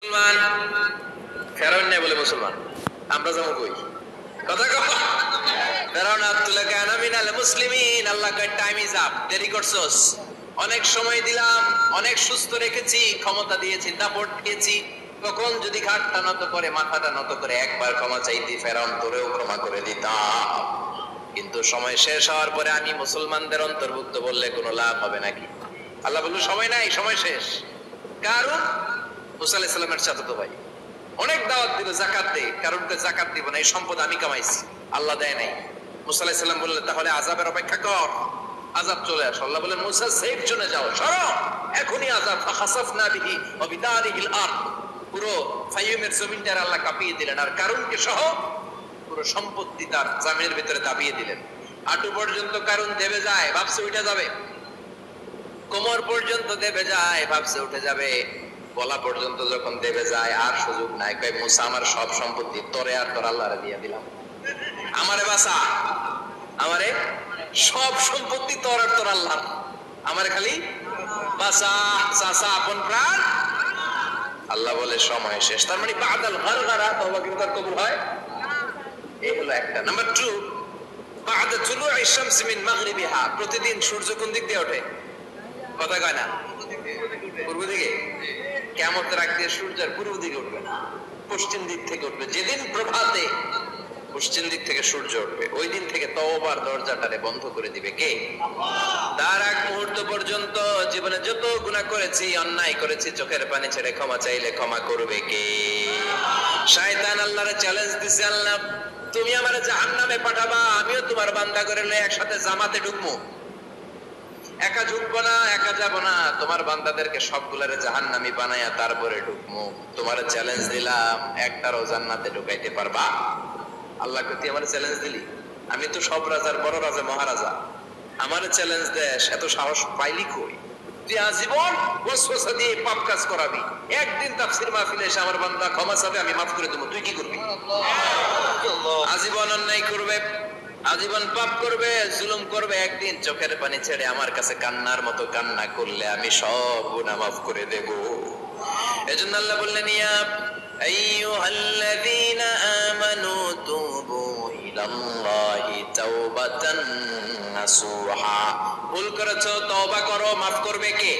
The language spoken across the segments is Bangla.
মুসলমান ফেরাউন নেই বলে মুসলমান আমরা যেমন কই কথা কও ফেরাউন আব্দুল্লাহ কানা মিনাল মুসলিমিন আল্লাহ কয় টাইম ইজ আপ দেরি করছস অনেক সময় দিলাম অনেক সুস্থ রেখেছি ক্ষমতা দিয়েছি দাপট দিয়েছি তখন যদি ঘাটটা নত করে মাথাটা নত করে একবার ক্ষমা চাইতি ফেরাউন তোরেও ক্ষমা করে দিতাম কিন্তু সময় শেষ হওয়ার পরে আমি মুসলমানদের অন্তর্ভুক্ত বললে কোনো লাভ হবে নাকি আল্লাহ বলল সময় নাই সময় শেষ কারণ মুসা আলাইহিস সালামের চাচাতো ভাই অনেক দাওয়াত দিল জাকাত দে কারণ কে জাকাত দিব না এই সম্পদ আমি কামাইছি আল্লাহ দেয় নাই মুসা আলাইহিস সালাম বললেন তাহলে আযাবের অপেক্ষা কর আযাব চলে আসে আল্লাহ বলেন মুসা সেফ জোনে যাও সরো এখনই আযাব ফাখাসাফনা বিহি ওয়া বিদারিহিল আরদ পুরো ফাইয়ুমের জমিনটা আল্লাহ কাঁপিয়ে দিলেন আর কারুনকে সহ পুরো সম্পত্তি তার জামিনের ভিতরে দাবিয়ে দিলেন হাঁটু পর্যন্ত কারুন দেবে যায় ভাবছে উঠে যাবে কোমর পর্যন্ত দেবে যায় ভাবছে উঠে যাবে গলা পর্যন্ত যখন দেবে যায় আর সুযোগ নাই কই মুসা আমার সব সম্পত্তি তোরে আর তোর আল্লাহরে দিয়ে দিলাম আমারে বাঁচা আমারে সব সম্পত্তি তোর আর তোর আল্লাহ আমারে খালি বাঁচা চাচা আপন প্রাণ আল্লাহ বলে সময় শেষ তার মানে বাদাল গারগারা তওবা কি তার কবুল হয় এই হলো একটা নাম্বার 2 বাদা তুলুই শামস মিন মাগরিবিহা প্রতিদিন সূর্য কোন দিক দিয়ে ওঠে কথা কয় না পূর্ব দিকে কিয়ামতের আগ দিয়ে সূর্যের পূর্ব দিকে উঠবে না পশ্চিম দিক থেকে উঠবে যেদিন প্রভাতে পশ্চিম দিক থেকে সূর্য উঠবে ওই দিন থেকে তওবার দরজাটারে বন্ধ করে দিবে কে তার এক মুহূর্ত পর্যন্ত জীবনে যত গুনাহ করেছি অন্যায় করেছি চোখের পানি ছেড়ে ক্ষমা চাইলে ক্ষমা করবে কে শয়তান আল্লাহরে চ্যালেঞ্জ দিছে আল্লাহ তুমি আমারে জাহান্নামে পাঠাবা আমিও তোমার বান্দা করে লয়ে একসাথে জামাতে ঢুকবো একা ঢুকবো না একা যাবো না তোমার বান্দাদেরকে সবগুলারে জাহান্নামী বানায়া তারপরে ঢুকবো তোমার চ্যালেঞ্জ দিলাম একটারও জান্নাতে ঢুকাইতে পারবা আল্লাহকে তুই আমার চ্যালেঞ্জ দিলি আমি তো সব রাজার বড় রাজা মহারাজা আমার চ্যালেঞ্জ দেশ এত সাহস পাইলি কই তুই আজীবন ওয়াসওয়াসা দিয়ে পাপ কাজ করাবি একদিন তাফসীর মাহফিলে এসে আমার বান্দা ক্ষমা চাবে আমি মাফ করে দেব তুই কি করবি আজীবন অন্যায় করবে আজীবন পাপ করবে জুলুম করবে একদিন চোখের পানি ছেড়ে আমার কাছে কান্নার মতো কান্না করলে আমি সব গুনাহ মাফ করে দেব এজন্য আল্লাহ বললেন ইয়া আইয়ুহাল্লাযীনা আমানু তুবু ইলাল্লাহি তাওবাতান নাসুহা ভুল করেছো তওবা করো মাফ করবে কে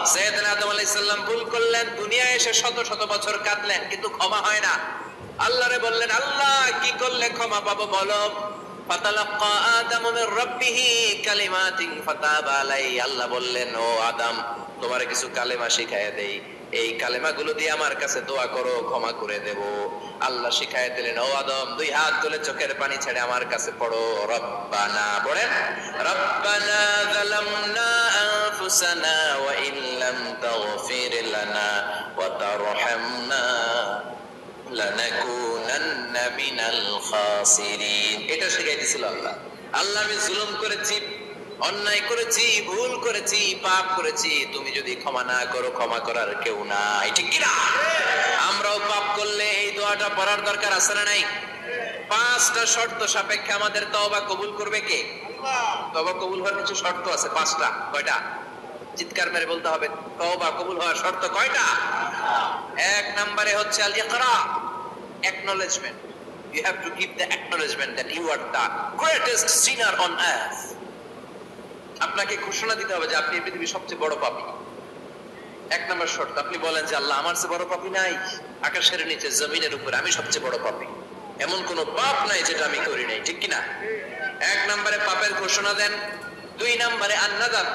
সাইয়েদনা আদম আলাইহিস সালাম ভুল করলেন দুনিয়ায় এসে শত শত বছর কাঁদলেন কিন্তু ক্ষমা হয় না আল্লাহরে বললেন আল্লাহ কি করলে ক্ষমা পাবো বলো ফাতালাক্কা আদম মির রাব্বিহি কালিমাতিন ফাতাবা আলাইহি আল্লাহ বললেন ও আদম তোমারে কিছু কালেমা শিখায়া দেই এই কালেমাগুলো দিয়ে আমার কাছে দোয়া করো ক্ষমা করে দেব আল্লাহ শিখায়া দিলেন ও আদম দুই হাত তুলে চোখের পানি ছেড়ে আমার কাছে পড়ো রব্বানা পড়েন রব্বানা যালামনা আনফুসানা ওয়া ইল্লাম তাগফির লানা ওয়া তারহামনা লানাকুনান্না মিনাল খাসিরিন এটা শিখাইতেছিল আল্লাহ আল্লাহ আমি জুলুম করেছি অন্যায় করেছি ভুল করেছি পাপ করেছি তুমি যদি ক্ষমা না করো ক্ষমা করার কেউ নাই ঠিক কি না আমরাও পাপ করলে এই দোয়াটা পড়ার দরকার আছে না নাই পাঁচটা শর্ত সাপেক্ষে আমাদের তওবা কবুল করবে কে আল্লাহ তওবা কবুল হওয়ার কিছু শর্ত আছে পাঁচটা কয়টা চিৎকার মেরে বলতে হবে তওবা কবুল হওয়ার শর্ত কয়টা এক নম্বরে হচ্ছে আল ইকরা acknowledgement you have to give the acknowledgement that you are the greatest sinner on earth আপনাকে ঘোষণা দিতে হবে যে আপনি এই পৃথিবীর সবচেয়ে বড় পাপী এক নম্বর শর্ত আপনি বলেন যে আল্লাহ আমার চেয়ে বড় পাপী নাই আকাশের নিচে জমিনের উপরে আমি সবচেয়ে বড় পাপী এমন কোনো পাপ নাই যেটা আমি করি নাই ঠিক কি না এক নম্বরে পাপের ঘোষণা দেন দুই নম্বরে আন-নাদাম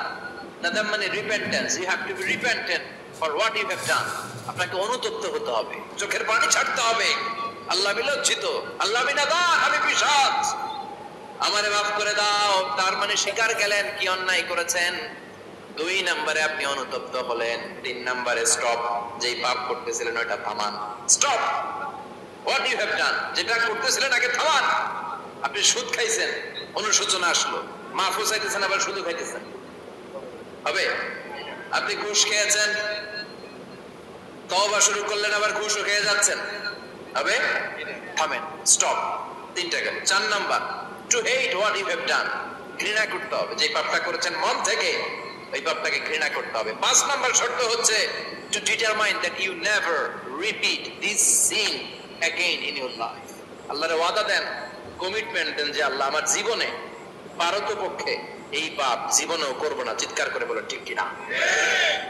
নাদাম মানে repentance you have to be repentant for what you have done আপনাকে অনুতপ্ত হতে হবে চোখের পানি ছাড়তে হবে আল্লাহ আমি লজ্জিত আল্লাহ আমি নাদান আমি পিশাচ আমারে মাফ করে দাও তার মানে স্বীকার গেলেন কি অন্যায় করেছেন দুই নম্বরে আপনি অনুতপ্ত হলেন তিন নম্বরে স্টপ যেই পাপ করতেছিলেন ওটা থামান stop what you have done যেটা করতেছিলেন আগে থামান আপনি সুদ খাইছেন অনুশোচনা আসলো মাফ চাইতেছেন আবার সুদ খাইতেছেন হবে আপনি ঘুষ খেয়েছেন তওবা শুরু করলেন আবার ঘুষও খেয়ে যাচ্ছেন হবে থামেন স্টপ তিনটা গেল চার number to hate what you have done ঘৃণা করতে হবে যে পাপটা করেছেন মন থেকে ওই পাপটাকে ঘৃণা করতে হবে। 5 নাম্বার শর্ত হচ্ছে to determine that you never repeat this sin again in your life. আল্লাহর ওয়াদা দেন, কমিটমেন্ট দেন যে আল্লাহ আমার জীবনে পারতপক্ষে এই পাপ জীবনেও করব না। চিৎকার করে বলেন ঠিক কিনা?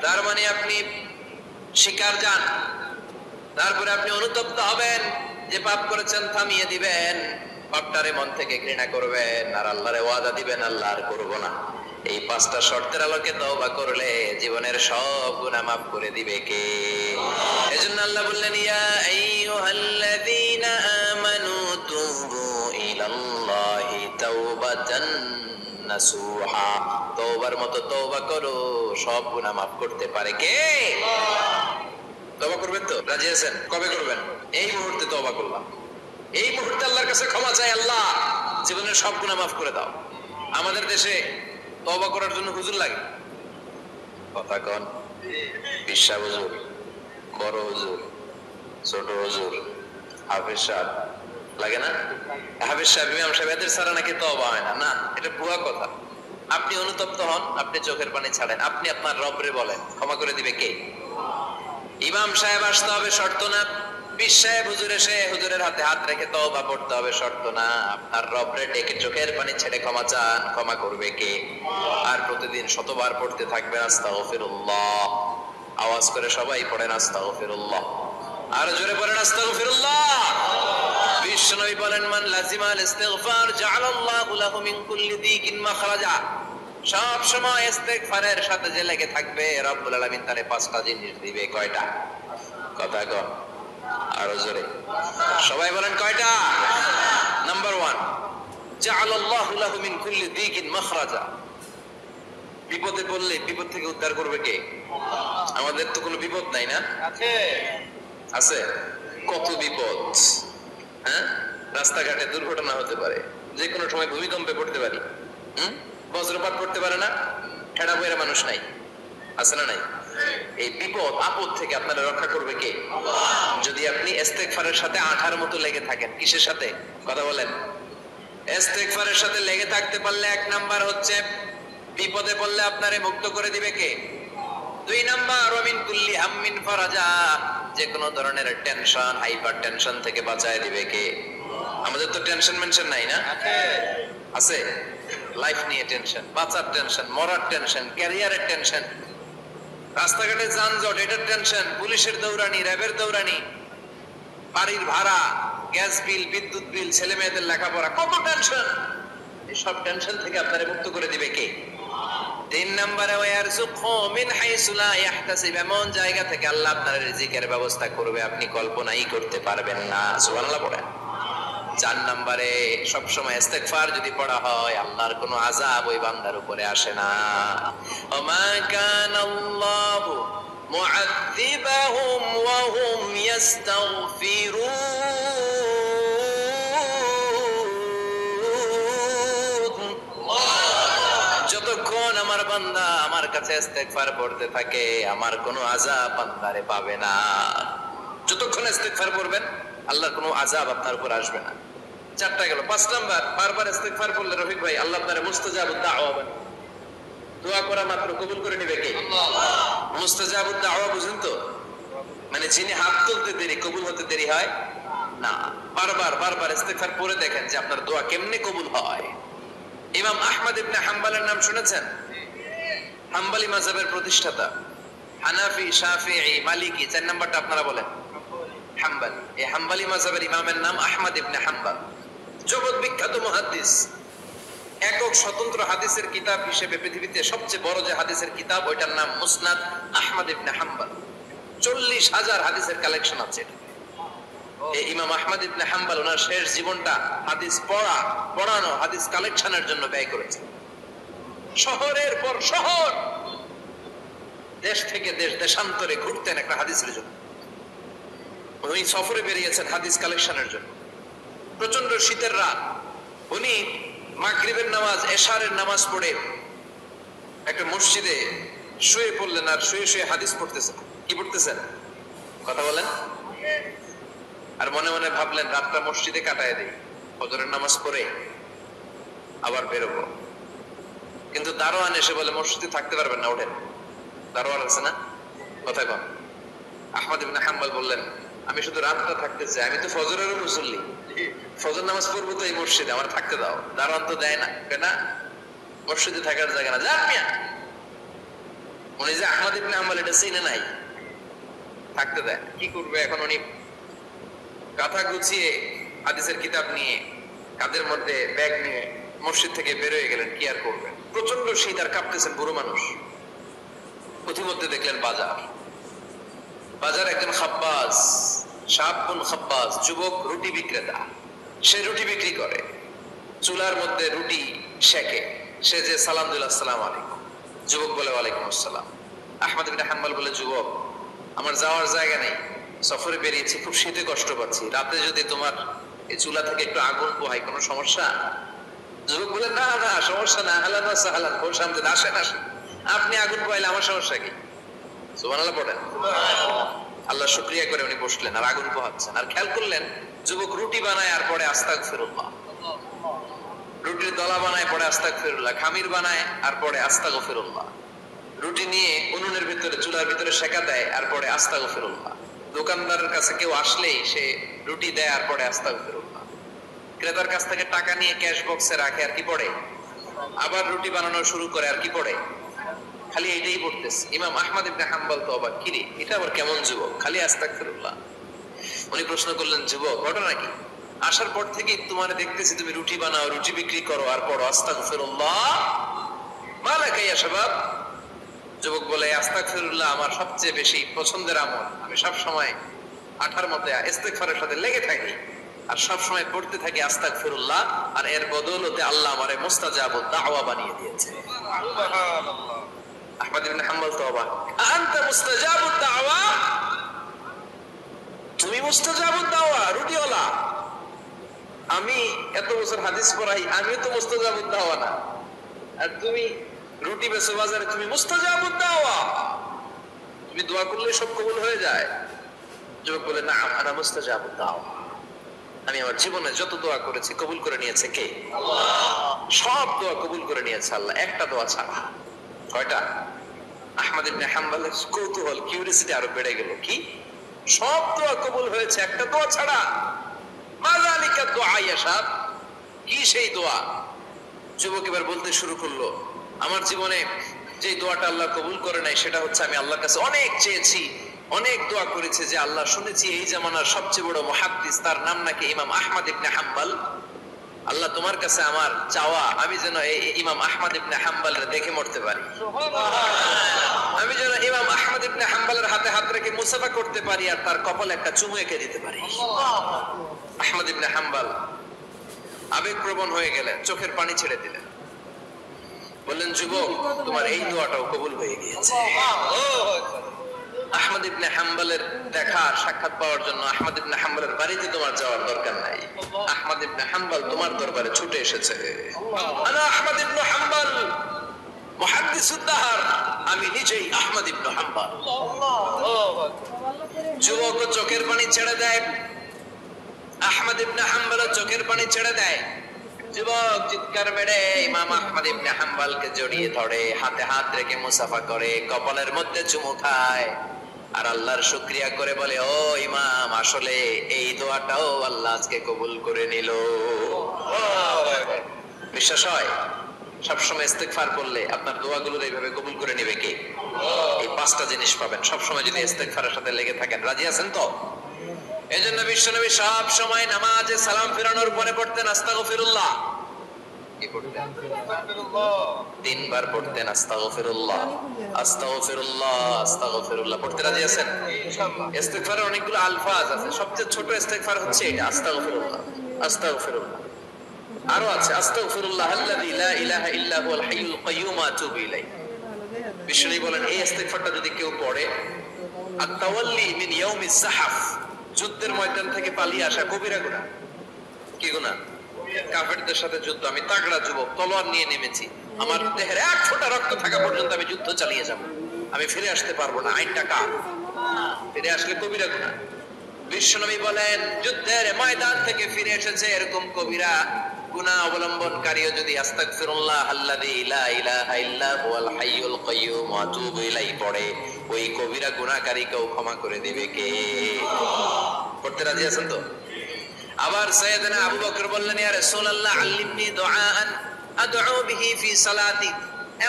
তার মানে আপনি শিকার যান, তারপরে আপনি অনুতপ্ত হবেন যে পাপ করেছেন, থামিয়ে দিবেন, পাপটারে মন থেকে ঘৃণা করবেন, আর আল্লাহরে ওয়াদা দিবেন আল্লাহ আর করব না। এই 5টা শর্তের আলোকে তওবা করলে জীবনের সব গুনাহ মাফ করে দিবে কে? এজন্য আল্লাহ বললেন, ইয়া আইয়ুহাল্লাযীনা আমানু তুবু ইলাল্লাহি তাওবাতান নাসুহা। তওবার মতো তওবা করো, সব গুনাহ মাফ করতে পারে কে? তওবা করবেন তো? রাজি আছেন? কবে করবেন? এই মুহূর্তে তওবা করলাম, এই মুহূর্তে আল্লাহর কাছে ক্ষমা চাই, আল্লাহ জীবনের সব গুনাহ মাফ করে দাও। আমাদের দেশে তওবা করার জন্য হুজুর লাগে, কথা কোন? বিশা হুজুর, বড় হুজুর, ছোট হুজুর, হাফেজ সাহেব লাগে না? হাফেজ সাহেব, ইমাম সাহেব, এদের ছাড়া নাকি তওবা হয় না। না, এটা ভুয়া কথা। আপনি অনুতপ্ত হন, আপনি চোখের পানি ছাড়েন, আপনি আপনার রবরে বলেন, ক্ষমা করে দিবে কে? ইমাম সাহেব আসতে হবে শর্ত না, পীর সাহেব হুজুর এসে হুজুরের হাতে হাত রেখে তওবা পড়তে হবে শর্ত না। আপনার রবরে ডেকে চোখের পানি ছেড়ে ক্ষমা চান, ক্ষমা করবে কে? আর প্রতিদিন শতবার পড়তে থাকবেন আস্তাগফিরুল্লাহ। আওয়াজ করে সবাই পড়েন আস্তাগফিরুল্লাহ, আর জোরে পড়েন আস্তাগফিরুল্লাহ। বিশ্বনবী বলেন, মান লাজিমাল ইস্তিগফার জাআলাল্লাহু লাহু মিন কুল্লি দিকিন মাখরাজা। সব সময় ইস্তিগফারের সাথে যে লেগে থাকবে, রব্বুল আলামিন তারে 5টা জিনিস দিবে। কয়টা? কথা কন আরো জোরে, সবাই বলেন কয়টা? নাম্বার 1, জাআলাল্লাহু লাহু মিন কুল্লি দিকিন মাখরাজা। বিপদে পড়লে বিপদ থেকে উদ্ধার করবে কে? আমাদের তো কোনো বিপদ নাই না? আছে, আছে। কত বিপদ, হ্যাঁ? রাস্তাঘাটে দুর্ঘটনা হতে পারে, যে কোনো সময় ভূমিকম্পে পড়তে পারি, বজ্রপাত পড়তে পারে না? ঠেড়া বইরা মানুষ নাই, আছে না নাই? এই বিপদ আপদ থেকে আপনারা রক্ষা করবে কে? যদি আপনি ইস্তেগফারের সাথে আঠার মতো লেগে থাকেন। কিসের সাথে? কথা বলেন। ইস্তেগফারের সাথে লেগে থাকতে পারলে 1 নাম্বার হচ্ছে বিপদে পড়লে আপনারে মুক্ত করে দিবে কে? 2 নাম্বার, ওমিন কুল্লি হাম্মিন ফারাজা। যে কোনো ধরনের টেনশন, হাইপার টেনশন থেকে বাঁচায় দিবে কে? আমাদের তো টেনশন মেনশন নাই না? আছে। লাইফ নিয়ে টেনশন, বাঁচার টেনশন, মরার টেনশন, ক্যারিয়ারের টেনশন, রাস্তাঘাটে যানজট, এটার টেনশন, পুলিশের দৌড়ানি, র্যাবের দৌড়ানি, বাড়ির ভাড়া, গ্যাস বিল, বিদ্যুৎ বিল, ছেলে মেয়েদের লেখাপড়া, কত টেনশন। এই সব টেনশন থেকে আপনারে মুক্ত করে দিবে কে? 3 নম্বরে, ওয়ারযুকহু মিন হাইসু লা ইয়াহতাসিব। এমন জায়গা থেকে আল্লাহ আপনার রিজিকের ব্যবস্থা করবে আপনি কল্পনাই করতে পারবেন না। সুবহানাল্লাহ পড়েন। 4 নম্বরে, সব সময় ইস্তেগফার যদি পড়া হয়, আল্লাহর কোনো আযাব ওই বান্দার উপরে আসে না। ওমা কানাল্লাহু মুআযযিবাহুম ওয়া হুম ইস্তাগফিরুন। যতক্ষণ আমার বান্দা আমার কাছে ইস্তেগফার পড়তে থাকে, আমার কোনো আযাব বান্দারে পাবে না। যতক্ষণ ইস্তেগফার পড়বেন, আল্লাহর কোনো আযাব আপনার উপর আসবে না। 4টা গেল। 5 নাম্বার, বারবার ইস্তেগফার করলে রফিক ভাই আল্লাহ আপনারে মুস্তাজাবুদ দাওয়া বানাবে। দোয়া করা মাত্র কবুল করে নেবে কে? আল্লাহ। মুস্তাজাবুদ দাওয়া বুঝেন তো? মানে যিনি হাত তুলতে দেরি, কবুল হতে দেরি হয় না। বারবার ইস্তেগফার পড়ে দেখেন যে আপনার দোয়া কেমনে কবুল হয়। ইমাম আহমদ ইবনে হাম্বলের নাম শুনেছেন? হাম্বলি মাযহাবের প্রতিষ্ঠাতা। হানাফি, শাফিঈ, মালিকি, 4 নাম্বারটা আপনারা বলেন। হাম্বল। এই হাম্বলি মাযহাবের ইমামের নাম আহমদ ইবনে হাম্বল। জগৎ বিখ্যাত মুহাদ্দিস। একক স্বতন্ত্র হাদিসের কিতাব হিসেবে পৃথিবীতে সবচেয়ে বড় যে হাদিসের কিতাব, ওইটার নাম মুসনাদ আহমদ ইবনে হাম্বল। 40,000 হাদিসের কালেকশন আছে। এই ইমাম আহমদ ইবনে হাম্বল ওনার শেষ জীবনটা হাদিস পড়ানো, হাদিস কালেকশনের জন্য ব্যয় করেছেন। শহরের পর শহর, দেশ থেকে দেশ, দেশান্তরে ঘুরতেন একটা হাদিসের জন্য। উনি সফরে বেরিয়েছেন হাদিস কালেকশনের জন্য। প্রচন্ড শীতের রাত, উনি মাগরিবের নামাজ, এশারের নামাজ পড়ে একটা মসজিদে শুয়ে পড়লেন, আর শুয়ে শুয়ে হাদিস পড়তেছেন। কি পড়তেছেন? কথা বলেন। আর মনে মনে ভাবলেন রাতটা মসজিদে কাটায় দেই, ফজরের নামাজ পড়ে আবার বেরোবো। কিন্তু দারোয়ান এসে বলে মসজিদে থাকতে পারবেন না, ওঠেন। দারোয়ান আছে না, কথা কন। আহমদ ইবনে হাম্বল বললেন আমি শুধু রাতটা থাকতে চাই, আমি তো ফজরেরও মুসল্লি, ফজর নামাজ পড়বো তো এই মসজিদে, আমার থাকতে দাও। দারোয়ান তো দেয় না, কেনা মসজিদে থাকার জায়গা না, যান মিয়া। উনি যে আহমদ ইবনে হাম্বল এটা চিনে নাই, থাকতে দেয়। কি করবে এখন? উনি কাঁথা গুছিয়ে হাদিসের কিতাব নিয়ে কাঁধের মধ্যে ব্যাগ নিয়ে মসজিদ থেকে বের হয়ে গেলেন। কি আর করবেন, প্রচন্ড শীত, আর কাঁপতেছেন, বুড়ো মানুষ। প্রতিমধ্যে দেখলেন বাজার, বাজার একজন খাব্বাস, শাবুন খাব্বাস, যুবক রুটি বিক্রেতা। সে রুটি বিক্রি করে, চুলার মধ্যে রুটি সেকে। সে যে সালাম দিল, আসসালামু আলাইকুম। যুবক বলে ওয়ালাইকুম আসসালাম। আহমদ ইবনে হাম্বল বলে যুবক আমার যাওয়ার জায়গা নেই, সফরে বেরিয়েছি, খুব শীতে কষ্ট পাচ্ছি, রাতে যদি তোমার এই চুলা থেকে একটু আগুন পোহাই কোনো সমস্যা? যুবক বলে না না সমস্যা না, আহলান ওয়া সাহলান, কোন সামনে আসেন আসেন, আপনি আগুন পোহাইলে আমার সমস্যা কি? সুবহানাল্লাহ পড়েন। আল্লাহ শুকরিয়া করে উনি বসলেন আর আগুন পোহাচ্ছেন। আর খেয়াল করলেন যুবক রুটি বানায় আর পরে আস্তাগফিরুল্লাহ, রুটির দলা বানায় পরে আস্তাগফিরুল্লাহ, খামির বানায় আর পরে আস্তাগফিরুল্লাহ, রুটি নিয়ে উনুনের ভিতরে চুলার ভিতরে সেকা দেয় আর পরে আস্তাগফিরুল্লাহ। দোকানদারের কাছে কেউ আসলেই সে রুটি দেয় আর পরে আস্তাগফিরুল্লাহ। ক্রেতার কাছ থেকে টাকা নিয়ে ক্যাশ বক্সে রাখে আর কি পড়ে, আবার রুটি বানানো শুরু করে আর কি পড়ে, খালি এইটাই পড়তেছে। ইমাম আহমদ ইবনে হাম্বল তো অবাক, কিরে এটা আবার কেমন যুবক, খালি আস্তাগফিরুল্লাহ। উনি প্রশ্ন করলেন যুবক ঘটনা কি? আসার পর থেকে তোমার দেখতেছি তুমি রুটি বানাও, রুটি বিক্রি করো আর পড়ো আস্তাগফিরুল্লাহ, মালাকা ইয়া শাবাব। যুবক বলে আস্তাগফিরুল্লাহ আমার সবচেয়ে বেশি পছন্দের আমল, আমি সব সময় আঠার মতো ইস্তেগফারের সাথে লেগে থাকি আর সব সময় পড়তে থাকি আস্তাগফিরুল্লাহ, আর এর বদৌলতে আল্লাহ আমারে মুস্তাজাবুদ দাওয়া বানিয়ে দিয়েছে। সুবহানাল্লাহ। আহমদ ইবনে হাম্বল তো অবাক, আনতা মুস্তাজাবুদ দাওয়া, তুমি মুস্তাজাবুদ দাওয়া রুটিওয়ালা? আমি এত বছর হাদিস পড়াই, আমিও তো মুস্তাজাবুদ দাওয়া না, আর তুমি রুটি বেচো বাজারে, তুমি মুস্তাজাবুদ দাওয়া, তুমি দোয়া করলে সব কবুল হয়ে যায়? যুবক বলে না আনা মুস্তাজাবুদ দাওয়া, আমি আমার জীবনে যত দোয়া করেছি কবুল করে নিয়েছে কে? আল্লাহ। সব দোয়া কবুল করে নিয়েছে আল্লাহ, একটা দোয়া ছাড়া। কয়টা? আহমদ ইবনে হাম্বলের কৌতূহল, কিউরিওসিটি আরো বেড়ে গেল, কি সব দোয়া কবুল হয়েছে একটা দোয়া ছাড়া? মাযালিকা দুআ ইয়া শাব, কি সেই দোয়া? যুবক এবার বলতে শুরু করলো আমার জীবনে যে দোয়াটা আল্লাহ কবুল করে নাই সেটা হচ্ছে আমি আল্লাহর কাছে অনেক চেয়েছি, অনেক দোয়া করেছে যে আল্লাহ শুনেছি এই জামানার সবচেয়ে বড় মুহাদ্দিস, তার নাম নাকি ইমাম আহমদ ইবনে হাম্বল, আল্লাহ তোমার কাছে আমার চাওয়া আমি যেন এই ইমাম আহমদ ইবনে হাম্বলের দেখে মরতে পারি, আমি যেন ইমাম আহমদ ইবনে হাম্বলের হাতে হাত রেখে মুসাফা করতে পারি আর তার কপালে একটা চুমু এঁকে দিতে পারি। আহমদ ইবনে হাম্বল আবেগপ্রবণ হয়ে গেলেন, চোখের পানি ছেড়ে দিলেন, বললেন যুবক তোমার এই দোয়াটাও কবুল হয়ে গিয়েছে। আহমদ ইবনে হাম্বলের দেখা সাক্ষাৎ পাওয়ার জন্য আহমদ ইবনে হাম্বলের বাড়িতে তোমার যাওয়ার দরকার নাই, আহমদ ইবনে হাম্বল তোমার দরবারে ছুটে এসেছে। আনা আহমদ ইবনে হাম্বল মুহাদ্দিসুদ দাহর, আমি নিজেই আহমদ ইবনে হাম্বল। যুবক চোখের পানি ছেড়ে দেয়, আহমদ ইবনে হাম্বল চোখের পানি ছেড়ে দেয়। যুবক চিৎকার মেরে ইমাম আহমদ ইবনে হাম্বলকে জড়িয়ে ধরে, হাতে হাত রেখে মুসাফা করে, কপালের মধ্যে চুমু খায় আর আল্লাহর শুকরিয়া করে বলে ও ইমাম আসলে এই দোয়াটাও আল্লাহ আজকে কবুল করে নিল। বিশ্বাস হয় সবসময় ইস্তেগফার করলে আপনার দোয়াগুলো এইভাবে কবুল করে নেবে কে? এই পাঁচটা জিনিস পাবেন সবসময় যদি ইস্তেগফারের সাথে লেগে থাকেন। রাজি আছেন তো? এজন্য বিশ্বনবী সব সময় নামাজে সালাম ফিরানোর পরে পড়তেন আস্তাগফিরুল্লাহ। কি পড়তেন? তিনবার পড়তেন আস্তাগফিরুল্লাহ, আস্তাগফিরুল্লাহ, আস্তাগফিরুল্লাহ। পড়তে রাজি আছেন? ইস্তেগফারের অনেকগুলো আলফাজ আছে, সবচেয়ে ছোট ইস্তেগফার হচ্ছে এটা আস্তাগফিরুল্লাহ, আস্তাগফিরুল্লাহ। আরো আছে আস্তাগফিরুল্লাহ আল্লাযী লা ইলাহা ইল্লা হুয়াল হাইয়ুল কাইয়্যুম আতুবু ইলাইহি। বিশ্বনবী বলেন এই ইস্তেগফারটা যদি কেউ পড়ে, আত-তাওয়াল্লি মিন ইয়াউমিজ যাহাফ, যুদ্ধের ময়দান থেকে পালিয়ে আসা কবিরা গুনাহ। কি গুনাহ? কাফেরদের সাথে যুদ্ধ, আমি তাগড়া যুবক, তলোয়ার নিয়ে নেমেছি, আমার দেহের এক ফোঁটা রক্ত থাকা পর্যন্ত আমি যুদ্ধ চালিয়ে যাব, আমি ফিরে আসতে পারবো না, আইনটা কার? ফিরে আসলে কবিরা গুনাহ। বিশ্বনবী বলেন যুদ্ধের ময়দান থেকে ফিরে এসেছে এরকম কবিরা গুনাহ অবলম্বনকারীও যদি আস্তাগফিরুল্লাহ আল্লাযী লা ইলাহা ইল্লা হুয়াল হাইয়ুল কাইয়্যুম ওয়া আতুবু ইলাইহি পড়ে, ওই কবিরা গুনাহকারীকেও ক্ষমা করে দিবে কে? পড়তে রাজি আছেন তো? আবার সাইয়েদনা আবু বকর বললেন, ইয়া রাসূলুল্লাহ আল্লিমনি দুআআন আদউ বিহি ফি সালাতি,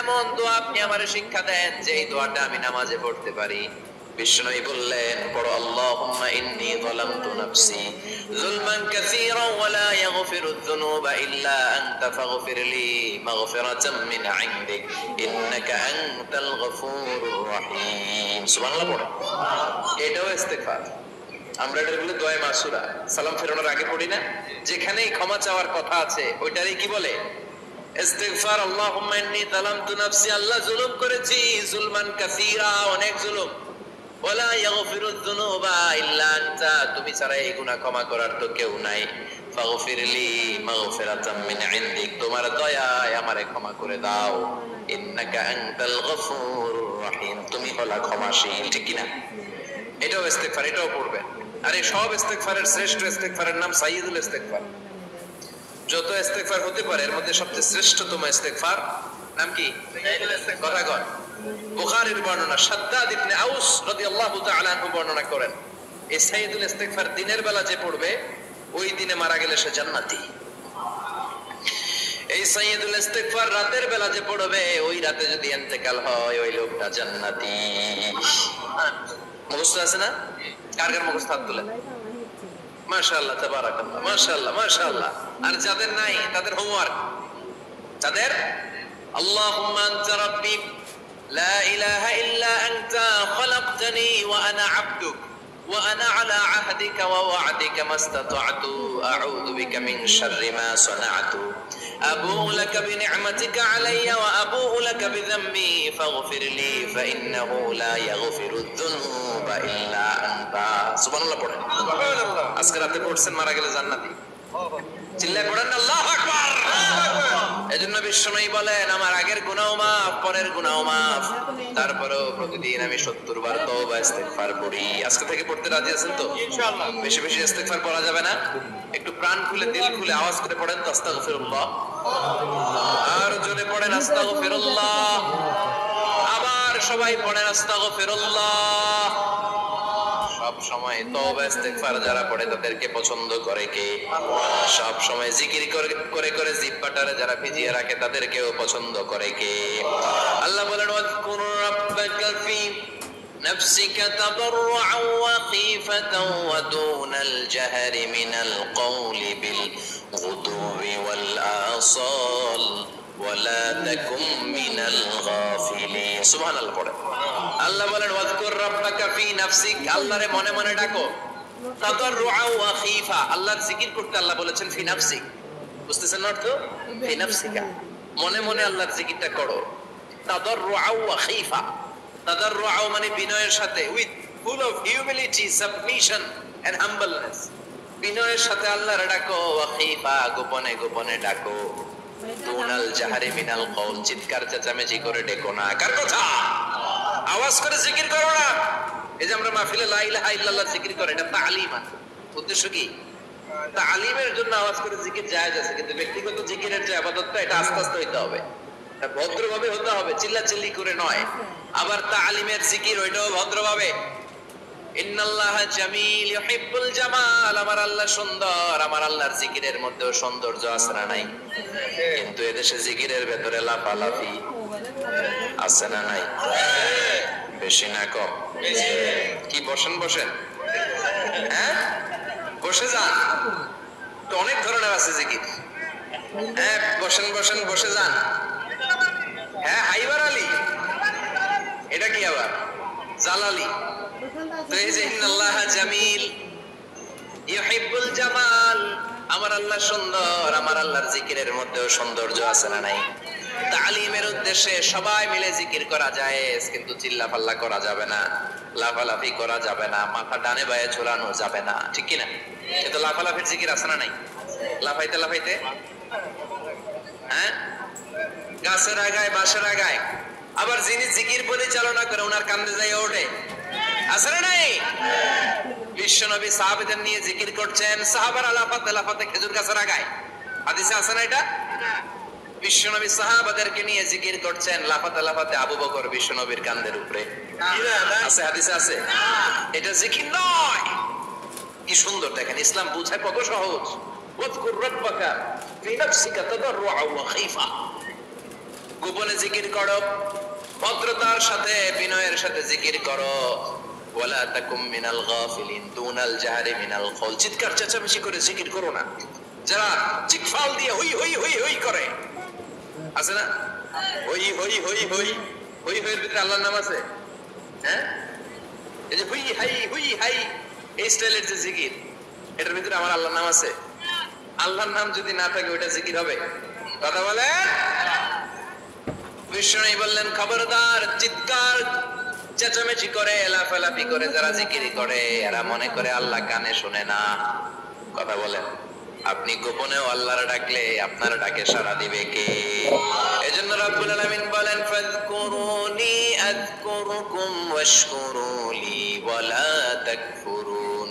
এমন দোয়া আপনি আমারে শিক্ষা দেন যে এই দোয়াটা আমি নামাজে পড়তে পারি। বিষ্ণুই বললেন, পড়ো আল্লাহুম্মা ইন্নী যালামতু নাফসি যুলমান কাসীরান ওয়া লা ইয়াগফিরুয যুনুবা ইল্লা আনতা ফাগফিরলি মাগফিরাতাম মিন ইনদিক ইন্নাকা আনতাল গফুরুর রহিম। সুবহানাল্লাহ পড়ো। এটাও ইস্তেগফার। আমরা এটা বলি দোয়া মাসুরা, সালাম ফেরানোর আগে পড়ি না? যেখানেই ক্ষমা চাওয়ার কথা আছে ওইটারই কি বলে? ইস্তিগফার। আল্লাহুম্মা ইন্নী যালামতু নাফসি, আল্লাহ জুলুম করেছি, যুলমান কাসীরা, অনেক জুলুম। ওয়ালা ইয়াগফিরুয যুনুবা ইল্লা আনতা, তুমি ছাড়া এই গুনাহ ক্ষমা করার তো কেউ নাই। ফাগফিরলি মাগফিরাতাম মিন ইনদিক, তোমার দয়ায় আমারে ক্ষমা করে দাও। ইন্নাকা আনতাল গফুরুর রহিম, তুমি হলা ক্ষমাশীল, ঠিক কি না? এটাও ইস্তেগফার, এটাও পড়বেন। আর এই সব ইস্তেগফারের শ্রেষ্ঠ ইস্তেগফারের নাম সাইয়্যিদুল ইস্তেগফার। যত ইস্তেগফার হতে পারে এর মধ্যে সবচেয়ে শ্রেষ্ঠতম ইস্তেগফার নাম কি? কথা কর। বুখারীর বর্ণনা, শাদ্দাদ ইবনে আউস রাদিয়াল্লাহু তাআলা আনহু বর্ণনা করেন, এই সাইয়্যিদুল ইস্তেগফার দিনের বেলা যে পড়বে ওই দিনে মারা গেলে সে জান্নাতি। এই সাইয়্যিদুল ইস্তেগফার রাতের বেলা যে পড়বে ওই রাতে যদি ইন্তেকাল হয় ওই লোকটা জান্নাতি। মুখস্থ আছে না? কার কার মুখস্থ হাত তোলেন? মাশাআল্লাহ, তাবারাকাল্লাহ, মাশাআল্লাহ, মাশাআল্লাহ। আর যাদের নাই তাদের হোমওয়ার্ক, তাদের আল্লাহুম্মা আনতা রাব্বি লা ইলাহা ইল্লা আনতা খালাকতানি ওয়া আনা আবদুক ওয়া আনা আলা আহদিকা ওয়া ওয়া'দিকা মাস্তাতা'তু আউযু বিকা মিন শাররি মা সানা'তু আবুউ লাকা বিনি'মাতিকা আলাইয়া ওয়া আবুউ লাকা বিযামবি ফাগফিরলি ফাইন্নাহু লা ইয়াগফিরুয যুনুবা ইল্লা আনতা। সুবহানাল্লাহ পড়েন। সুবহানাল্লাহ। আজকে রাতে পড়ছেন, মারা গেলে জান্নাতি। চিল্লায় পড়েন আল্লাহু আকবার। এজন্য বিশ্বনবী বলেন, আমার আগের গুনাহ মাফ, পরের গুনাহ মাফ, তারপরেও প্রতিদিন আমি 70 বার তওবা ইস্তেগফার পড়ি। আজকে থেকে পড়তে রাজি আছেন তো? ইনশাআল্লাহ। বেশি বেশি ইস্তেগফার পড়া যাবে না? একটু প্রাণ খুলে দিল খুলে আওয়াজ করে পড়েন তো আস্তাগফিরুল্লাহ। আর জোরে পড়েন আস্তাগফিরুল্লাহ। আবার সবাই পড়েন আস্তাগফিরুল্লাহ। সব সময় তওবা ইস্তেগফার যারা পড়ে তাদেরকে পছন্দ করে কে? সব সময় জিকির করে করে জিহ্বাটারে যারা ভিজিয়ে রাখে তাদেরকেও পছন্দ করে কে? আল্লাহ বলেন, ওয়াজকুর রাব্বাকা ফি নাফসিকা তাদাররুআন ওয়া খীফাতান ওয়া দুনাল জাহরি মিনাল কওলি বিল গুদুবি ওয়াল আসাল ওয়ালা তাকুম মিনাল গাফিলিন। সুবহানাল্লাহ পড়ে। আল্লাহ বলেন, ওয়াজকুর রাব্বাকা ফি নাফসিক, আল্লাহরে মনে মনে ডাকো। তাদাররুআন ওয়া খীফা, আল্লাহর জিকির করতে আল্লাহ বলেছেন ফি নাফসিক। বুঝতেছেন না অর্থ? ফি নাফসিকা, মনে মনে আল্লাহর জিকিরটা করো। তাদাররুআন ওয়া খীফা, তাদাররুআন মানে বিনয়ের সাথে, with full of humility, submission and humbleness. বিনয়ের সাথে আল্লাহরে ডাকো। ওয়া খীফা, গোপনে গোপনে ডাকো। দুনাল জাহরি মিনাল কওল, চিৎকার চেঁচামেচি করে ডেকো না। কার কথা? আওয়াজ করে জিকির করো না। এই যে আমরা মাহফিলে লা ইলাহা ইল্লাল্লাহ জিকির করে, এটা তালিম। উদ্দেশ্য কি? তালিমের জন্য আওয়াজ করে জিকির জায়েজ আছে, কিন্তু ব্যক্তিগত জিকিরের যে ইবাদতটা এটা আস্তে আস্তে হইতে হবে, এটা ভদ্রভাবে হতে হবে, চিল্লাচিল্লি করে নয়। আবার তালিমের জিকির ওইটাও ভদ্রভাবে। ইন্নাল্লাহা জামিল ইউহিব্বুল জামাল, আমার আল্লাহ সুন্দর, আমার আল্লাহর জিকিরের মধ্যেও সৌন্দর্য আছে না নাই? কিন্তু এদেশে জিকিরের ভেতরে লাফালাফি আছে না নাই? বেশি না কম? কি বসেন বসেন, হ্যাঁ বসে যান তো, অনেক ধরনের আছে জিকির। হ্যাঁ বসেন বসেন, বসে যান। হ্যাঁ হাইবার আলী, এটা কি আবার জালালি? তো এই যে ইন্নাল্লাহা জামিল ইউহিব্বুল জামাল, আমার আল্লাহ সুন্দর, আমার আল্লাহর জিকিরের মধ্যেও সৌন্দর্য আছে না নাই? তালিমের উদ্দেশ্যে সবাই মিলে জিকির করা যায়, কিন্তু চিল্লাপাল্লা করা যাবে না, লাফালাফি করা যাবে না, মাথা ডানে বায়ে ঝোলানো যাবে না, ঠিক কি না? কিন্তু লাফালাফির জিকির আছে না নাই? লাফাইতে লাফাইতে, হ্যাঁ গাছের আগায় বাঁশের আগায়। আবার যিনি জিকির পরিচালনা করে ওনার কান্দে যাই ওঠে, আছে না নাই? বিশ্বনবী সাহাবাদের নিয়ে জিকির করছেন, সাহাবারা লাফাতে লাফাতে খেজুর গাছের আগায়। হাদিসে আছে না এটা? বিশ্বনবী সাহাবাদেরকে নিয়ে জিকির করছেন, লাফাতে লাফাতে আবু বকর বিশ্বনবীর কাঁধের উপরে। আছে, হাদিসে আছে। এটা জিকির নয়। কি সুন্দর দেখেন, ইসলাম বুঝায় কত সহজ। ওয়াজকুর রাব্বাকা ফি নাফসিকা তাদাররুআ ওয়া খাইফা, গোপনে জিকির করো, ভদ্রতার সাথে বিনয়ের সাথে জিকির করো। ওয়ালা তাকুম মিনাল গাফিলিন দুনাল জাহরি মিনাল কওল, চিৎকার চেঁচামেচি করে জিকির করো না। যারা চিৎফাল দিয়ে হই হই হই হই করে, আছে না? হই হই হই হই হই হইয়ের ভিতরে আল্লাহর নাম আছে। হ্যাঁ, এই যে হুই হাই হুই হাই এই স্টাইলের যে জিকির, এটার ভিতরে আমার আল্লাহর নাম আছে? আল্লাহর নাম যদি না থাকে ওইটা জিকির হবে? কথা বলেন। বিষ্ণু বললেন খবরদার, চিৎকার চেঁচামেচি করে লাফালাফি করে যারা জিকিরি করে এরা মনে করে আল্লাহ কানে শুনে না। কথা বলেন। আপনি গোপনেও আল্লাহর ডাকলে আপনার ডাকে সাড়া দিবে কে? এজন্য রব্বুল আলামিন বলেন ফাযকুরুনি আযকুরুকুম ওয়াশকুরুলি ওয়ালা তাকফুরুন।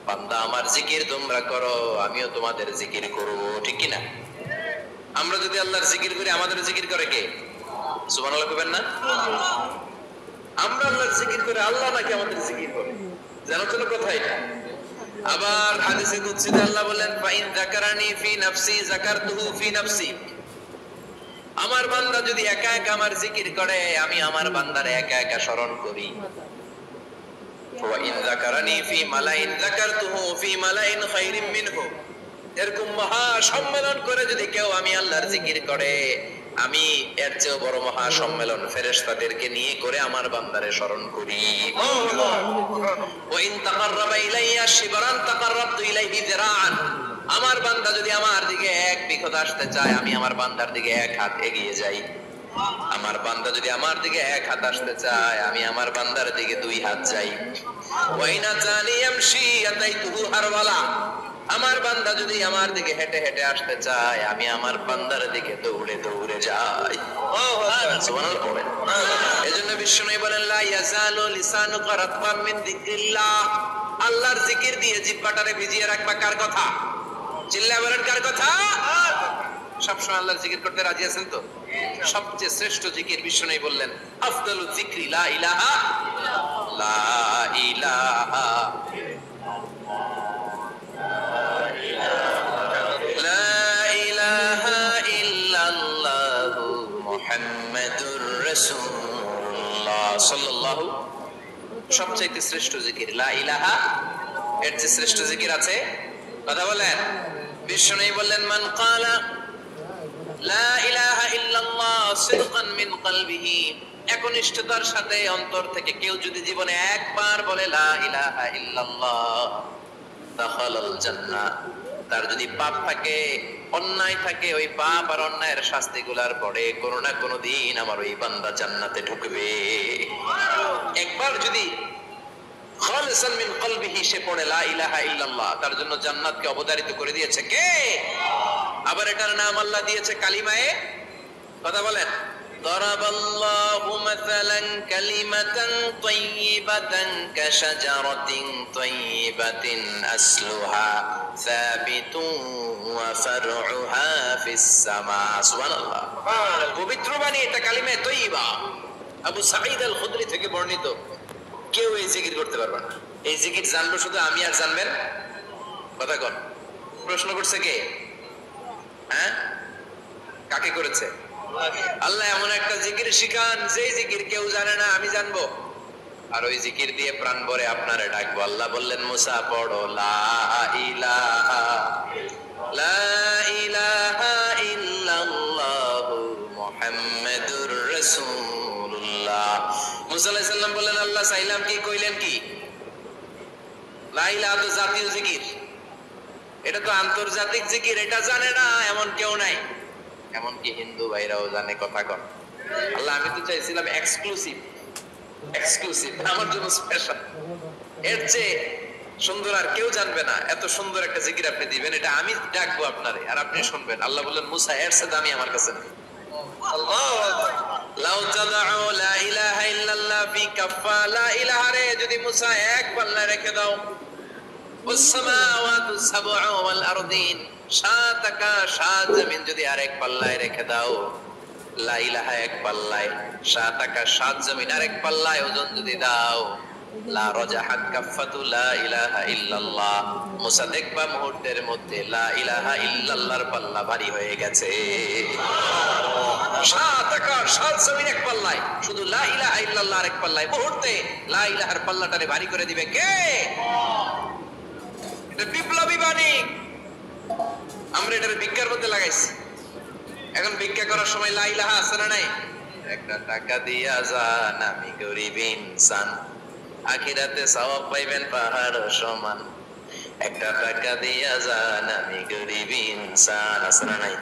বান্দা আমার জিকির তোমরা করো, আমিও তোমাদের জিকির করব, ঠিক কি না? আমরা যদি আল্লাহর জিকির করি আমাদের জিকির করে কে? সুবহানাল্লাহ কইবেন না? আমরা আল্লাহর জিকির করে আল্লাহ নাকি আমাদের জিকির করে? জানো তো কথা এটা। আবার হাদিসে কুদসিতে আল্লাহ বলেন ফাইন যাকারানি ফি নাফসি যাকারতুহু ফি নাফসি, আমার বান্দা যদি একা একা আমার জিকির করে আমি আমার বান্দারে একা একা স্মরণ করি। ওয়া ইন যাকারানি ফি মালাইন যাকারতুহু ফি মালাইন খায়রিম মিনহু, এরকম মহা সম্মেলন করে যদি কেউ আমি আল্লাহর জিকির করে আমি এর চেয়েও বড় মহা সম্মেলন ফেরেশতাদেরকে নিয়ে করে আমার বান্দারে স্মরণ করি। ওয়া ইন তাকাররাবা ইলাইয়া শিবরান তাকাররাবতু ইলাইহি যিরাআন, আমার বান্দা যদি আমার দিকে এক বিঘত আসতে চায় আমি আমার বান্দার দিকে এক হাত এগিয়ে যাই। আমার বান্দা যদি আমার দিকে এক হাত আসতে চায় আমি আমার বান্দার দিকে দুই হাত যাই। ওয়া ইন আতানি ইয়ামশি আতাইতুহু হারওয়ালা, আমার বান্দা যদি আমার দিকে হেঁটে হেঁটে আসতে চায় আমি আমার বান্দার দিকে দৌড়ে দৌড়ে যাই। সুবহানাল্লাহ পড়েন। এজন্য বিষ্ণু বলেন লা ইয়াজালু লিসানুকা রাতবাম মিন যিকরিল্লাহ, আল্লাহর জিকির দিয়ে জিহ্বাটারে ভিজিয়ে রাখবা। কার কথা? চিল্লায়ে বলেন কার কথা? সবসময় আল্লাহর জিকির করতে রাজি আছেন তো? সবচেয়ে শ্রেষ্ঠ জিকির বিষ্ণু বললেন আফদালু যিকরি লা ইলাহা লা ইলাহা মুহাম্মাদুর রাসূলুল্লাহ সাল্লাল্লাহু, সবচেয়ে শ্রেষ্ঠ জিকির লা ইলাহা। এর চেয়ে শ্রেষ্ঠ জিকির আছে? কথা বলেন। বিষ্ণু বললেন মান ক্বালা লা ইলাহা ইল্লাল্লাহ সিদকান মিন কলবিহি, একনিষ্ঠতার সাথে অন্তর থেকে কেউ যদি জীবনে একবার বলে লা ইলাহা ইল্লাল্লাহ দাখালাল জান্নাহ, তার যদি পাপ থাকে অন্যায় থাকে ওই পাপ আর অন্যায়ের শাস্তিগুলার পরে কোনো না কোনো দিন আমার ওই বান্দা জান্নাতে ঢুকবে। একবার যদি খালিসান মিন কলবিহি সে পড়ে লা ইলাহা ইল্লাল্লাহ, তার জন্য জান্নাতকে অবধারিত করে দিয়েছে কে? আবার এটার নাম আল্লাহ দিয়েছে কালিমায়ে। কথা বলেন। দরাবাল্লাহু মাসালান কালিমাতান তাইয়িবাতান কাশাজারাতিন তাইয়িবাতিন আসলুহা সাবিতুন ওয়া ফারউহা ফিস সামা। সুবহানাল্লাহ। পবিত্র বাণী এটা কালিমায়ে তাইয়িবা। আবু সাঈদ আল খুদরি থেকে বর্ণিত। কেউ এই জিকির করতে পারবে না। এই জিকির জানবো শুধু আমি আর জানবেন। কথা কোন? প্রশ্ন করছে কে? হ্যাঁ, কাকে করেছে? আল্লাহ এমন একটা জিকির শিখান যেই জিকির কেউ জানে না, আমি জানবো, আর ওই জিকির দিয়ে প্রাণ ভরে আপনারে ডাকবো। আল্লাহ বললেন মুসা পড়ো লা ইলাহা লা ইলাহা ইল্লাল্লাহু মুহাম্মাদুর রাসূলুল্লাহ। মুসা আলাইহিস সালাম বললেন আল্লাহ চাইলাম কি, কইলেন কি? লা ইলাহা তো জাতীয় জিকির, এটা তো আন্তর্জাতিক জিকির, এটা জানে না এমন কেউ নাই। এমনকি হিন্দু ভাইরাও জানে। কথা কন। আল্লাহ আমি তো চাইছিলাম এক্সক্লুসিভ, এক্সক্লুসিভ আমার জন্য স্পেশাল। এর চেয়ে সুন্দর আর কেউ জানবে না। এত সুন্দর একটা জিকির আপনি দিবেন, এটা আমি ডাকবো আপনারে আর আপনি শুনবেন। আল্লাহ বললেন মুসা এর চেয়ে দামি আমার কাছে নেই। আল্লাহু আকবার। লাউ তাদউ লা ইলাহা ইল্লাল্লাহ ফি কাফা, লা ইলাহা রে যদি মুসা এক পাল্লায় রেখে দাও, সামাওয়াতু সাবউ ওয়াল আরদিন, সাত আকাশ সাত জমিন যদি আরেক পাল্লায় রেখে দাও, লা ইলাহা এক পাল্লায়, সাত আকাশ সাত জমিন আরেক পাল্লায় ওজন যদি দাও, লা রাজাহাত কাফাতু লা ইলাহা ইল্লাল্লাহ, মুসা দেখবা মুহূর্তের মধ্যে লা ইলাহা ইল্লাল্লাহর পাল্লা ভারী হয়ে গেছে। সাত আকাশ সাত জমিন এক পাল্লায়, শুধু লা ইলাহা ইল্লাল্লাহ আরেক পাল্লায়, মুহূর্তে লা ইলাহার পাল্লাটারে ভারী করে দিবে কে? এটা বিপ্লবী বাণী। আমরা এটার ভিক্ষার মধ্যে লাগাইছি। এখন ভিক্ষা করার সময় লা ইলাহা আছে না নাই? একটা টাকা দিয়া যান, আমি গরিব ইনসান, আখিরাতে সওয়াব পাইবেন পাহাড় সমান। একটা টাকা দিয়া যান, আমি গরিব ইনসান, আছে না নাই?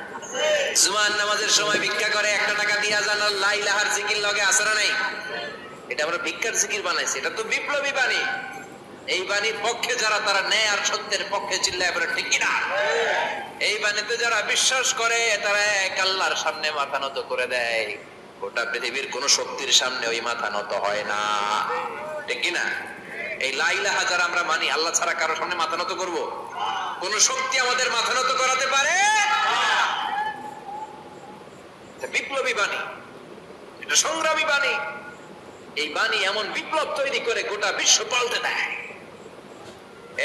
জুমার নামাজের সময় ভিক্ষা করে, একটা টাকা দিয়া যান, আর লা ইলাহার জিকির লগে, আছে না নাই? এটা আমরা ভিক্ষার জিকির বানাইছি। এটা তো বিপ্লবী বাণী। এই বাণীর পক্ষে যারা, তারা ন্যায় আর সত্যের পক্ষে চিল্লায় বলে ঠিক কিনা? এই বাণীতে যারা বিশ্বাস করে, তারা এক আল্লাহর সামনে মাথা নত করে দেয়। গোটা পৃথিবীর কোন শক্তির সামনে ওই মাথা নত হয় না, ঠিক কিনা? এই লা ইলাহা যারা আমরা মানি, আল্লাহ ছাড়া কারো সামনে মাথা নত করবো? কোন শক্তি আমাদের মাথা নত করাতে পারে? বিপ্লবী বাণী, এটা সংগ্রামী বাণী। এই বাণী এমন বিপ্লব তৈরি করে গোটা বিশ্ব পাল্টে দেয়।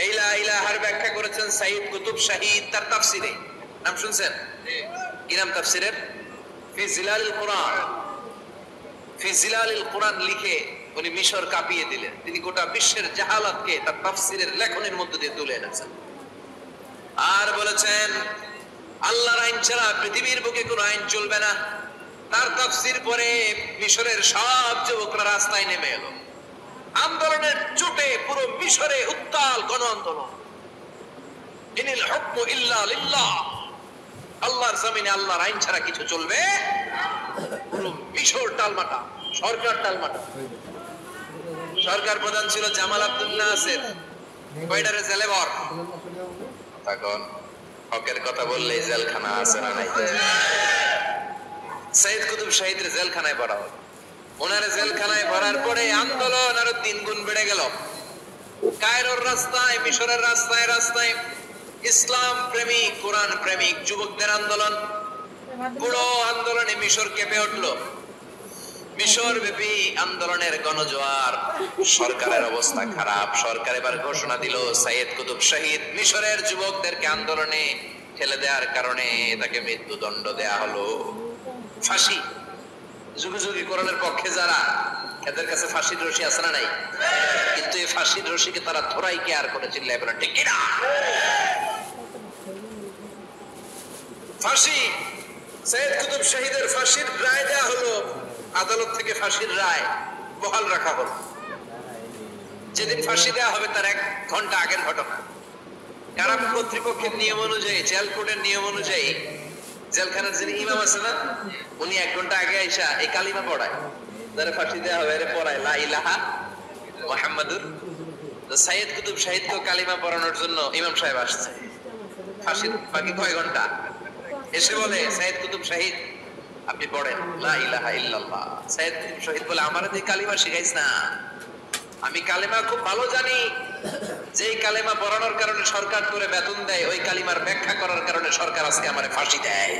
এই লা ইলাহার ব্যাখ্যা করেছেন সাইয়্যিদ কুতুব শাহীদ তার তাফসিরে। নাম শুনছেন? কি নাম তাফসিরের? ফি জিলালিল কুরআন। ফি জিলালিল কুরআন লিখে উনি মিশর কাঁপিয়ে দিলেন। তিনি গোটা বিশ্বের জাহালাতকে তার তাফসিরের লেখনের মধ্যে দিয়ে তুলে এনেছেন। আর বলেছেন আল্লাহর আইন ছাড়া পৃথিবীর বুকে কোনো আইন চলবে না। তার তাফসির পরে মিশরের সব যুবকরা রাস্তায় নেমে এলো। আন্দোলনের চোটে পুরো মিশরে উত্তাল গণ আন্দোলন। ইনিল হুকমু ইল্লা লিল্লাহ, আল্লাহর জমিনে আল্লাহর আইন ছাড়া কিছু চলবে? পুরো মিশর টালমাটা, সরকার টালমাটা। সরকার প্রধান ছিল জামাল আব্দুল নাসির, কয়টারে জেলে ভর। তখন হকের কথা বললে জেলখানা আছে না নাই? সাইয়্যিদ কুতুব শাহীদের জেলখানায় ভরা হলো। ওনার জেলখানায় ভরার পরে আন্দোলন আরো 3 গুণ বেড়ে গেল। কায়রোর রাস্তায়, মিশরের রাস্তায় রাস্তায় ইসলাম প্রেমিক, কোরআন প্রেমিক যুবকদের আন্দোলন। পুরো আন্দোলনে মিশর কেঁপে উঠল। মিশর ব্যাপী আন্দোলনের গণজোয়ার। সরকারের অবস্থা খারাপ। সরকার এবার ঘোষণা দিল সাইয়্যিদ কুতুব শাহীদ মিশরের যুবকদেরকে আন্দোলনে ঠেলে দেওয়ার কারণে তাকে মৃত্যুদণ্ড দেয়া হলো, ফাঁসি। যুগে যুগে কোরআনের পক্ষে যারা, এদের কাছে ফাঁসির রশি আছে না নাই? কিন্তু এই ফাঁসির রশিকে তারা ধরাই কে আর করে চিল্লায় বলে ঠিক কিনা? ফাঁসি, সাইয়্যিদ কুতুব শাহীদের ফাঁসির রায় দেয়া হলো। আদালত থেকে ফাঁসির রায় বহাল রাখা হলো। যেদিন ফাঁসি দেওয়া হবে তার 1 ঘন্টা আগের ঘটনা। কারা কর্তৃপক্ষের নিয়ম অনুযায়ী, জেল কোর্টের নিয়ম অনুযায়ী জেলখানার যিনি ইমাম আছে না, উনি 1 ঘন্টা আগে আইসা এই কালিমা পড়ায়, যারা ফাঁসি দেওয়া হবে এর পড়ায় লা ইলাহা মুহাম্মাদুর। তো সাইয়্যিদ কুতুব শাহীদকে কালিমা পড়ানোর জন্য ইমাম সাহেব আসছে। ফাঁসির বাকি কয় ঘন্টা, এসে বলে সাইয়্যিদ কুতুব শাহীদ আপনি পড়েন লা ইলাহা ইল্লাল্লাহ। সাইয়্যিদ কুতুব শাহীদ বলে আমারে তুই কালিমা শিখাইস না, আমি কালিমা খুব ভালো জানি। যেই কালিমা পড়ানোর কারণে সরকার তোরে বেতন দেয়, ওই কালিমার ব্যাখ্যা করার কারণে সরকার আজকে আমারে ফাঁসি দেয়।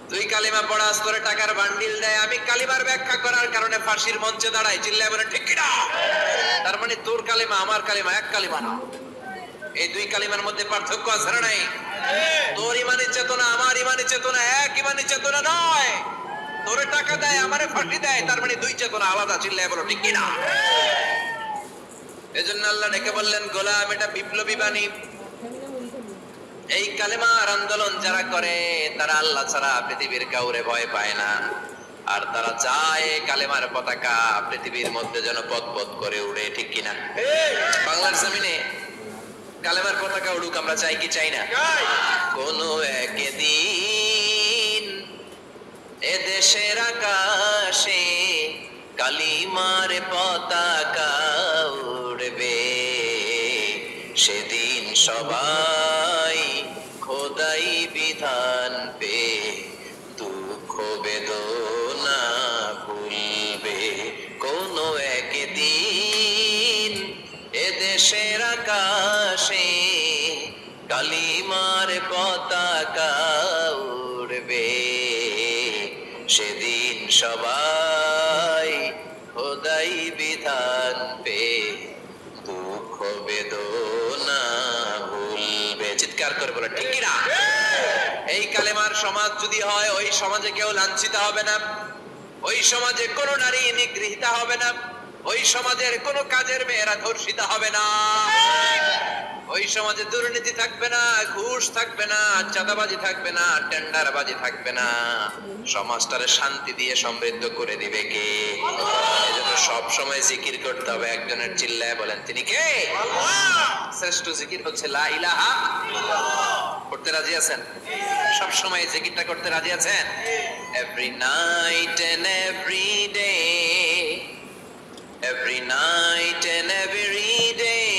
তুই কালিমা পড়াস, তোরে টাকার বান্ডিল দেয়, আমি কালিমার ব্যাখ্যা করার কারণে ফাঁসির মঞ্চে দাঁড়াই, চিল্লায় বলে ঠিক কিনা? তার মানে তোর কালিমা আমার কালিমা এক কালিমা না। এই 2 কালিমার মধ্যে পার্থক্য আছে না নাই? তোর ইমানি চেতনা আমার ইমানি চেতনা এক ইমানি চেতনা নয়। তোরে টাকা দেয়, আমারে ফাঁসি দেয়, তার মানে 2 চেতনা আলাদা, চিল্লায় বলো ঠিক কিনা? এজন্য আল্লাহ ডেকে বললেন গোলাম, এটা বিপ্লবী বাণী। এই কালেমার আন্দোলন যারা করে তারা আল্লাহ ছাড়া পৃথিবীর কাউরে ভয় পায় না। আর তারা চায় কালেমার পতাকা পৃথিবীর মধ্যে যেন পথ করে উড়ে, ঠিক কিনা? বাংলার জমিনে কালেমার পতাকা উড়ুক, আমরা চাই কি চাই না? কোন একদিন এদেশের আকাশে কালিমার পতাকা উড়বে, সেদিন সবাই খোদাই বিধান পে দুঃখ বেদনা ভুলবে। কোন একদিন এদের দেশের আকাশে কালিমার পতাকা উড়বে, সেদিন সবাই খোদাই বিধান পে দুঃখ বেদনা ভুলবে। চিৎকার করে বলে ঠিক কি না? এই কালেমার সমাজ যদি হয়, ওই সমাজে কেউ লাঞ্ছিত হবে না, ওই সমাজে কোনো নারী নিগৃহীতা হবে না, ওই সমাজের কোনো কাজের মেয়েরা ধর্ষিত হবে না, ওই সমাজে দুর্নীতি থাকবে না, ঘুষ থাকবে না, চাঁদাবাজি থাকবে না, টেন্ডারবাজি থাকবে না। সমাজটারে শান্তি দিয়ে সমৃদ্ধ করে দিবে কে? এজন্য সব সময় জিকির করতে হবে। একজনের চিল্লায় বলেন তিনি কে? শ্রেষ্ঠ জিকির হচ্ছে লা ইলাহা ইল্লাল্লাহ। করতে রাজি আছেন? সব সময় জিকিরটা করতে রাজি আছেন? Every night and every day, every night and every day,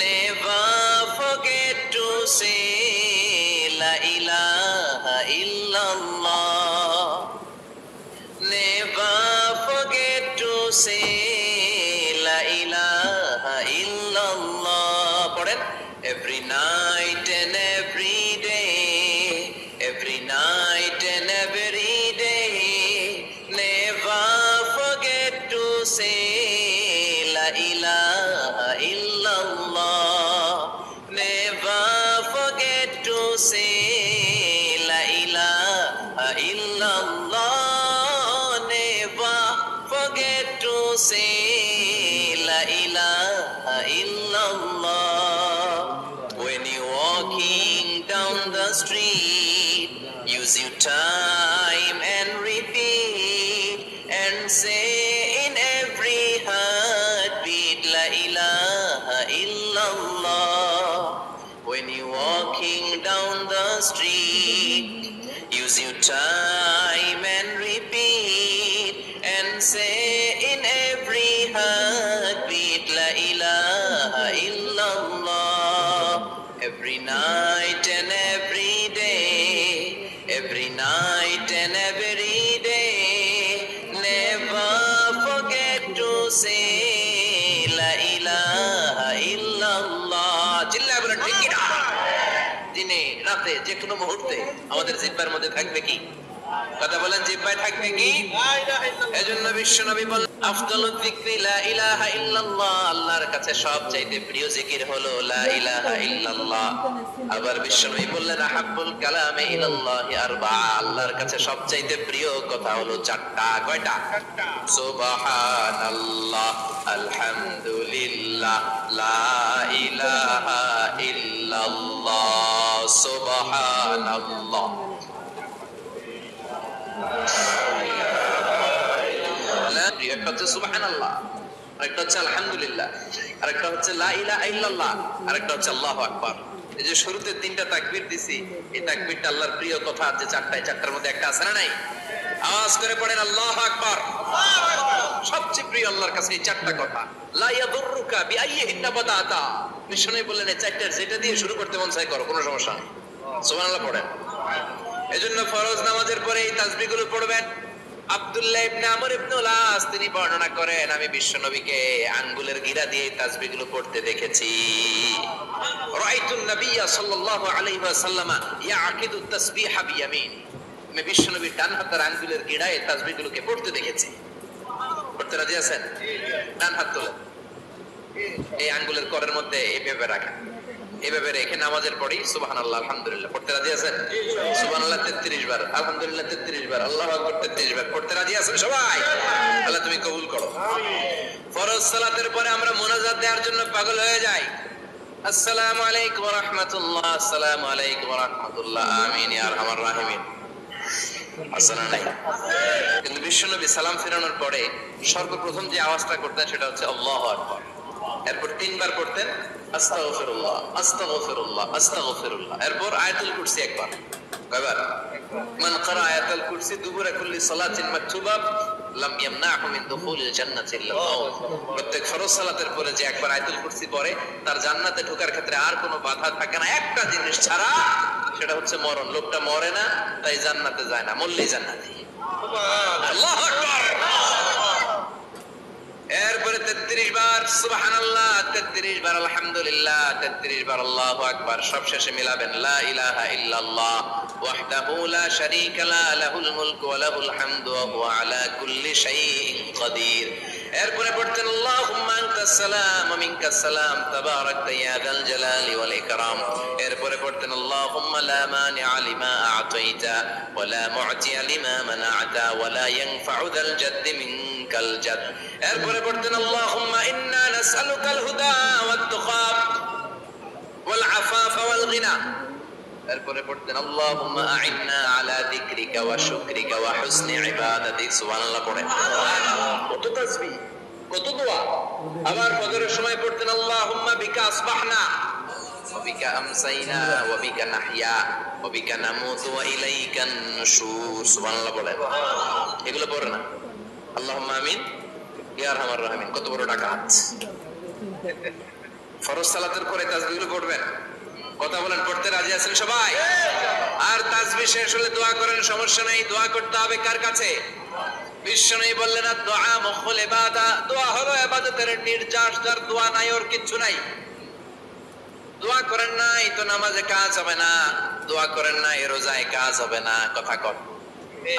never forget to say la ilaha illallah, never forget to say la ilaha illallah. পড়েন, every night and every day, every night and every day, never forget to say la ilaha illallah, never forget to say la ilaha illallah, never forget to say la ilaha illallah. When you walking down the street, use your time and repeat and say in every heartbeat la ilaha illallah. When you walking down the street, use your time and repeat and say in every heartbeat la ilaha illallah. Every night and every day, every night and every day, never forget to say la ilaha illallah. চিল্লায় বলেন ঠিক কি না? দিনে রাতে যে কোনো মুহূর্তে আমাদের জিহ্বার মধ্যে থাকবে কি? কথা বলেন, জিহ্বায় থাকবে কি? এজন্য বিশ্বনবী বলেন আফদালুয যিকরি লা ইলাহা ইল্লাল্লাহ, আল্লাহর কাছে সবচাইতে প্রিয় জিকির হলো লা ইলাহা ইল্লাল্লাহ। আবার বিশ্বনবী বললেন আহাব্বুল কালামে ইলাল্লাহি আরবা, আল্লাহর কাছে সবচাইতে প্রিয় কথা হলো চারটা। কয়টা? সুবহানাল্লাহ, আলহামদুলিল্লাহ, লা ইলাহা ইল্লাল্লাহ। সুবহানাল্লাহ, একটা হচ্ছে সুবহানাল্লাহ, আরেকটা হচ্ছে আলহামদুলিল্লাহ, আরেকটা হচ্ছে লা ইলাহা ইল্লাল্লাহ, আরেকটা হচ্ছে আল্লাহু আকবার। এই যে শুরুতে তিনটা তাকবীর দিছি, এই তাকবীরটা আল্লাহর প্রিয় কথা আছে চারটায়, চারটার মধ্যে একটা আছে না নাই? আওয়াজ করে পড়েন আল্লাহু আকবার। সবচেয়ে প্রিয় আল্লাহর কাছে এই চারটা কথা। লা ইয়াদুররুকা বিআইয়িহিন্না বাদাতা, বিষ্ণু বললেন এই চারটার যেটা দিয়ে শুরু করতে মন চায় করো, কোনো সমস্যা নেই। সুবহানাল্লাহ পড়েন। এজন্য ফরজ নামাজের পরে এই তাসবিহগুলো পড়বেন। আব্দুল্লাহ ইবনে আমর ইবনে আস তিনি বর্ণনা করেন, আমি বিশ্বনবীকে আঙ্গুলের গিরা দিয়ে তাসবিহগুলো পড়তে দেখেছি। রাআইতুন নাবিয়্যা সাল্লাল্লাহু আলাইহি ওয়াসাল্লাম ইয়াকিদু তাসবিহা বিয়ামিন, আমি বিশ্বনবীর ডান হাতের আঙ্গুলের গিরায় তাসবিহগুলোকে পড়তে দেখেছি। পড়তে রাজি আছেন? ডান হাত তোলেন, এই আঙ্গুলের করের মধ্যে এইভাবে রাখেন, এইভাবে রেখে নামাজের পরেই সুবহানাল্লাহ আলহামদুলিল্লাহ পড়তে রাজি আছেন? সুবহানাল্লাহ 33 বার, আলহামদুলিল্লাহ 33 বার, আল্লাহু আকবার 33 বার পড়তে রাজি আছেন সবাই? আল্লাহ তুমি কবুল করো। ফরজ সালাতের পরে আমরা মুনাজাত দেওয়ার জন্য পাগল হয়ে যাই। আসসালামু আলাইকুম ওয়া রাহমাতুল্লাহ, আসসালামু আলাইকুম ওয়া রাহমাতুল্লাহ, আমিন ইয়া আরহামার রাহিমিন। আসসালামু আলাইকুম। কিন্তু বিশ্বনবী সালাম ফেরানোর পরে সর্বপ্রথম যে আওয়াজটা করতেন সেটা হচ্ছে আল্লাহু আকবার। এরপর তিনবার পড়তেন আস্তাগফিরুল্লাহ, আস্তাগফিরুল্লাহ, আস্তাগফিরুল্লাহ। এরপর আয়াতুল কুরসি একবার। কয়বার? মান ক্বারা আয়াতুল কুরসি দুবুরা কুল্লি সালাতিন মাকতুবা লাম ইয়ামনাহু মিন দুখুলিল জান্নাতি ইল্লা আল-মাউত। প্রত্যেক ফরজ সালাতের পরে যে একবার আয়াতুল কুরসি পড়ে তার জান্নাতে ঢোকার ক্ষেত্রে আর কোনো বাধা থাকে না, একটা জিনিস ছাড়া, সেটা হচ্ছে মরণ। লোকটা মরে না তাই জান্নাতে যায় না, মরলেই জান্নাতি। সুবহানাল্লাহ, আল্লাহু আকবার। এরপরে 33 বার সুবহানাল্লাহ, 33 বার আলহামদুলিল্লাহ, 33 বার আল্লাহু আকবার। সব শেষে মিলাবেন লা ইলাহা ইল্লাল্লাহ ওয়াহদাহু লা শারীকা লা লাহুল মুলকু ওয়া লাহুল হামদু ওয়া হুয়া আলা কুল্লি শাইইন কাদির। এরপরে পড়তেন আল্লাহুম্মা আনতাস সালাম ওয়া মিনকাস সালাম তাবারাকতা ইয়া যাল জালালি ওয়াল ইকরাম। এরপরে পড়তেন আল্লাহুম্মা লা মানিআ লিমা আ'তাইতা ওয়া লা মু'তিয়া লিমা মানা'তা ওয়া লা ইয়ানফা'ু যাল জাদ্দি মিনকাল জাদ। এরপরে পড়তেন আল্লাহুম্মা ইন্না নাসআলুকাল হুদা ওয়াত তুকা ওয়াল আফাফা ওয়াল গিনা। এরপরে পড়তেন আল্লাহুম্মা আ'ইন্না আলা যিকরিকা ওয়া শুকরিকা ওয়া হুসনি ইবাদাতিক। সুবহানাল্লাহ পড়েন। কত তাসবিহ, কত দোয়া। আবার ফজরের সময় পড়তেন আল্লাহুম্মা বিকা আসবাহনা ওয়া বিকা আমসাইনা ওয়া বিকা নাহইয়া ওয়া বিকা নামুতু ওয়া ইলাইকান নুশুর। সুবহানাল্লাহ বলেন। এগুলো পড়ে না? আল্লাহুম্মা আমিন ইয়া আরহামার রাহিমিন। কত বড় ডাকাত। ফরজ সালাতের পরে তাসবিহগুলো পড়বেন। কথা বলেন, পড়তে রাজি আছেন সবাই? আর তাসবিহ শেষ হলে দোয়া করেন, সমস্যা নাই। দোয়া করতে হবে কার কাছে? বিশ্বনবী বললেন দোয়া মুখুল ইবাদা, দোয়া হলো ইবাদতের নির্যাস। যার দোয়া নাই ওর কিচ্ছু নাই। দোয়া করেন নাই তো নামাজে কাজ হবে না, দোয়া করেন নাই রোজায় কাজ হবে না। কথা কর।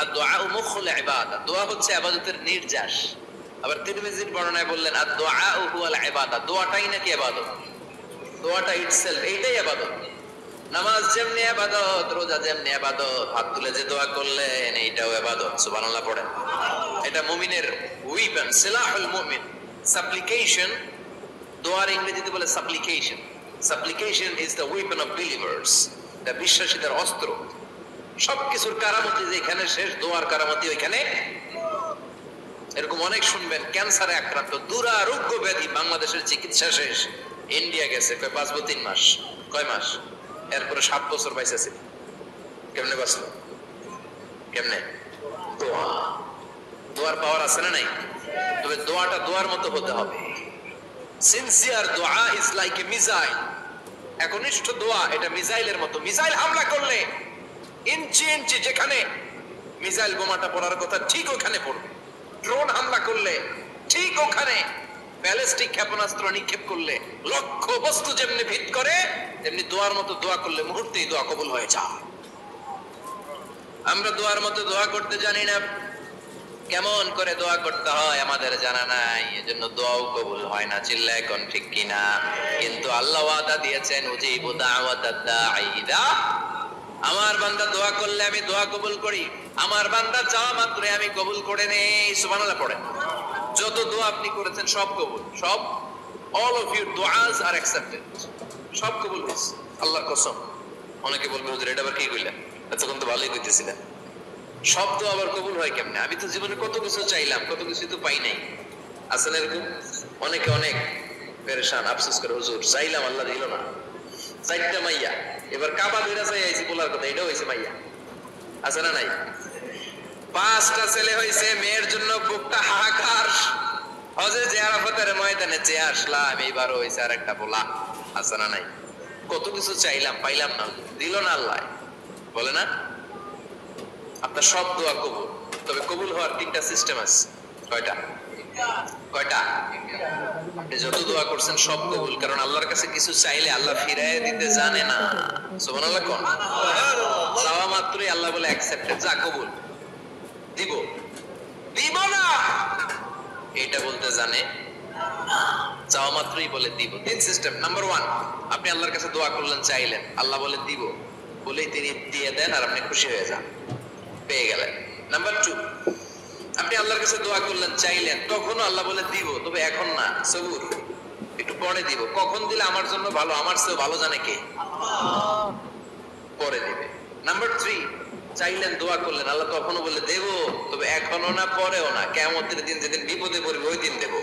আর দোয়া মুখুল ইবাদা, দোয়া হচ্ছে ইবাদতের নির্যাস। আবার তিরমিজির বর্ণনায় বললেন আর দোয়া হুয়াল ইবাদা, দোয়াটাই নাকি ইবাদত। দোয়াটা ইটসেলফ এইটাই ইবাদত। নামাজ যেমনি ইবাদত, রোজা যেমনি ইবাদত, হাত তুলে যে দোয়া করলেন এইটাও ইবাদত। সুবহানাল্লাহ পড়েন। এটা মুমিনের ওয়েপন, সিলাহুল মুমিন। সাপ্লিকেশন, দোয়ার ইংরেজিতে বলে সাপ্লিকেশন। সাপ্লিকেশন is the weapon of believers. এটা বিশ্বাসীদের অস্ত্র। সবকিছুর কারামতি যেখানে শেষ, দোয়ার কারামতি ওইখানে। এরকম অনেক শুনবেন ক্যান্সারে আক্রান্ত, দুরারোগ্য ব্যাধি, বাংলাদেশের চিকিৎসা শেষ, ইন্ডিয়া গেছে, কয় বাঁচবো 3 মাস। কয় মাস? এরপরে 7 বছর বাইসেছে। কেমনে বাঁচলো? কেমনে? দোয়া। দোয়ার পাওয়ার আছে না নাই? তবে দোয়াটা দোয়ার মতো হতে হবে। সিনসিয়ার দোয়া ইজ লাইক এ মিসাইল। একনিষ্ঠ দোয়া এটা মিসাইলের মতো। মিসাইল হামলা করলে ইঞ্চি ইঞ্চি যেখানে মিসাইল বোমাটা পড়ার কথা ঠিক ওখানে পড়বে। ড্রোন হামলা করলে ঠিক ওখানে, ব্যালিস্টিক ক্ষেপণাস্ত্র নিক্ষেপ করলে লক্ষ্য বস্তু যেমনি ভিত করে, তেমনি দোয়ার মতো দোয়া করলে মুহূর্তেই দোয়া কবুল হয়ে যায়। আমরা দোয়ার মতো দোয়া করতে জানি না। কেমন করে দোয়া করতে হয় আমাদের জানা নাই, এজন্য দোয়াও কবুল হয় না। চিল্লায় কোন ঠিক কিনা? কিন্তু আল্লাহ ওয়াদা দিয়েছেন উজিবু দাওয়াতাদ দাঈ ইযা, আমার বান্দা দোয়া করলে আমি দোয়া কবুল করি। আমার বান্দা চাওয়া মাত্রই আমি কবুল করে নেই। সুবহানাল্লাহ পড়েন। যত দোয়া আপনি করেছেন সব কবুল, সব। অল অফ ইউর দুআস আর অ্যাকসেপ্টেড। সব কবুল হয়েছে আল্লাহর কসম। অনেকে বলবে হুজুর এটা আবার কি কইলেন? এতক্ষণ তো ভালোই কইতেছিলেন। সব দোয়া আবার কবুল হয় কেমনে? আমি তো জীবনে কত কিছু চাইলাম, কত কিছু তো পাই নাই। আছে না এরকম? অনেকে অনেক পেরেশান, আফসোস করে হুজুর চাইলাম আল্লাহ দিল না। 4টা মাইয়া, এবার কাবা ধরে চাই আইছি বলার কথা, এটাও হয়েছে মাইয়া। আছে না নাই? 5টা ছেলে হয়েছে, মেয়ের জন্য বুকটা হাহাকার। হজে যে আরাফাতের ময়দানে যে আসলাম, এইবার হয়েছে আর একটা বলা। আছে না নাই? কত কিছু চাইলাম, পাইলাম না, দিল না আল্লাহ। বলে না? আপনার সব দোয়া কবুল। তবে কবুল হওয়ার 3টা সিস্টেম আছে। কয়টা? কয়টা? আপনি যত দোয়া করছেন সব কবুল, কারণ আল্লাহর কাছে কিছু চাইলে আল্লাহ ফিরাইয়ে দিতে জানে না। সুবহানাল্লাহ কোন? চাওয়া মাত্রই আল্লাহ বলে অ্যাকসেপ্টেড, যা কবুল। দিব দিব না এটা বলতে জানে, চাওয়া মাত্রই বলে দিব। 3 সিস্টেম। নাম্বার 1, আপনি আল্লাহর কাছে দোয়া করলেন, চাইলেন, আল্লাহ বলে দিব, বলেই তিনি দিয়ে দেন আর আপনি খুশি হয়ে যান, পেয়ে গেলেন। নাম্বার 2, আপনি আল্লাহর কাছে দোয়া করলেন, চাইলেন, তখনও আল্লাহ বলে দিব, তবে এখন না, সবুর, একটু পরে দিব। কখন দিলে আমার জন্য ভালো, আমার চেয়ে ভালো জানে কে? পরে দিবে। নাম্বার 3, চাইলেন, দোয়া করলেন, আল্লাহ তখনও বলে দেব, তবে এখনো না, পরেও না, কিয়ামতের দিন যেদিন বিপদে পড়বে ওই দিন দেব।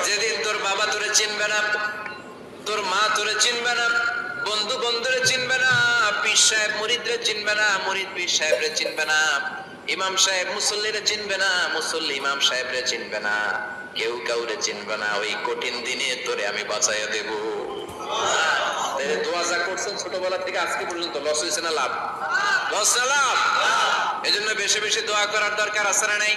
যেদিন তোর বাবা তোরে চিনবে না, তোর মা তোরে চিনবে না, বন্ধু বন্ধুরে চিনবে না, পীর সাহেব মুরিদরে চিনবে না, মুরিদ পীর সাহেবরে চিনবে না, ইমাম সাহেব মুসল্লিরে চিনবে না, মুসল্লি ইমাম সাহেবরে চিনবে না, কেউ কাউরে চিনবে না। ওই কঠিন দিনে তোরে আমি বাঁচাইয়া দেব। দোয়া যা করছেন ছোটবেলা থেকে আজকে পর্যন্ত, লস হয়েছে না লাভ? লস না লাভ? এজন্য বেশি বেশি দোয়া করার দরকার আছে না নাই?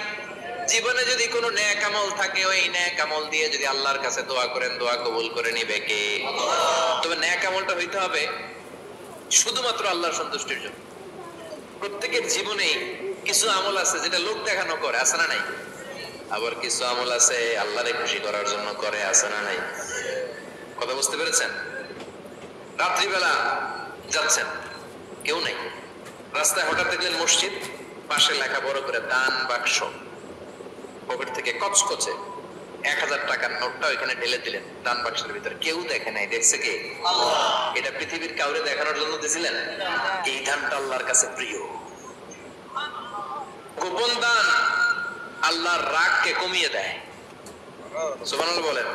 জীবনে যদি কোনো নেক আমল থাকে, ওই নেক আমল দিয়ে যদি আল্লাহর কাছে দোয়া করেন, দোয়া কবুল করে নিবে কে? তবে নেক আমলটা হইতে হবে শুধুমাত্র আল্লাহর সন্তুষ্টির জন্য। প্রত্যেকের জীবনেই কিছু আমল আছে যেটা লোক দেখানো করে, আছে না নাই? আবার কিছু আমল আছে আল্লাহরে খুশি করার জন্য করে, আছে না নাই? কথা বুঝতে পেরেছেন? রাত্রিবেলা যাচ্ছেন, কেউ নাই, রাস্তায় হঠাৎ দেখলেন মসজিদ, পাশে লেখা বড় করে দান বাক্স, পকেট থেকে কচকচে 1000 টাকার নোটটা ওইখানে ঢেলে দিলেন দান বাক্সের ভিতরে। কেউ দেখে নাই, দেখছে কে? আল্লাহ। এটা পৃথিবীর কাউরে দেখানোর জন্য দিয়েছিলেন? এই দানটা আল্লাহর কাছে প্রিয়। গোপন দান আল্লাহর রাগকে কমিয়ে দেয়। সুবহানাল্লাহ বলেন।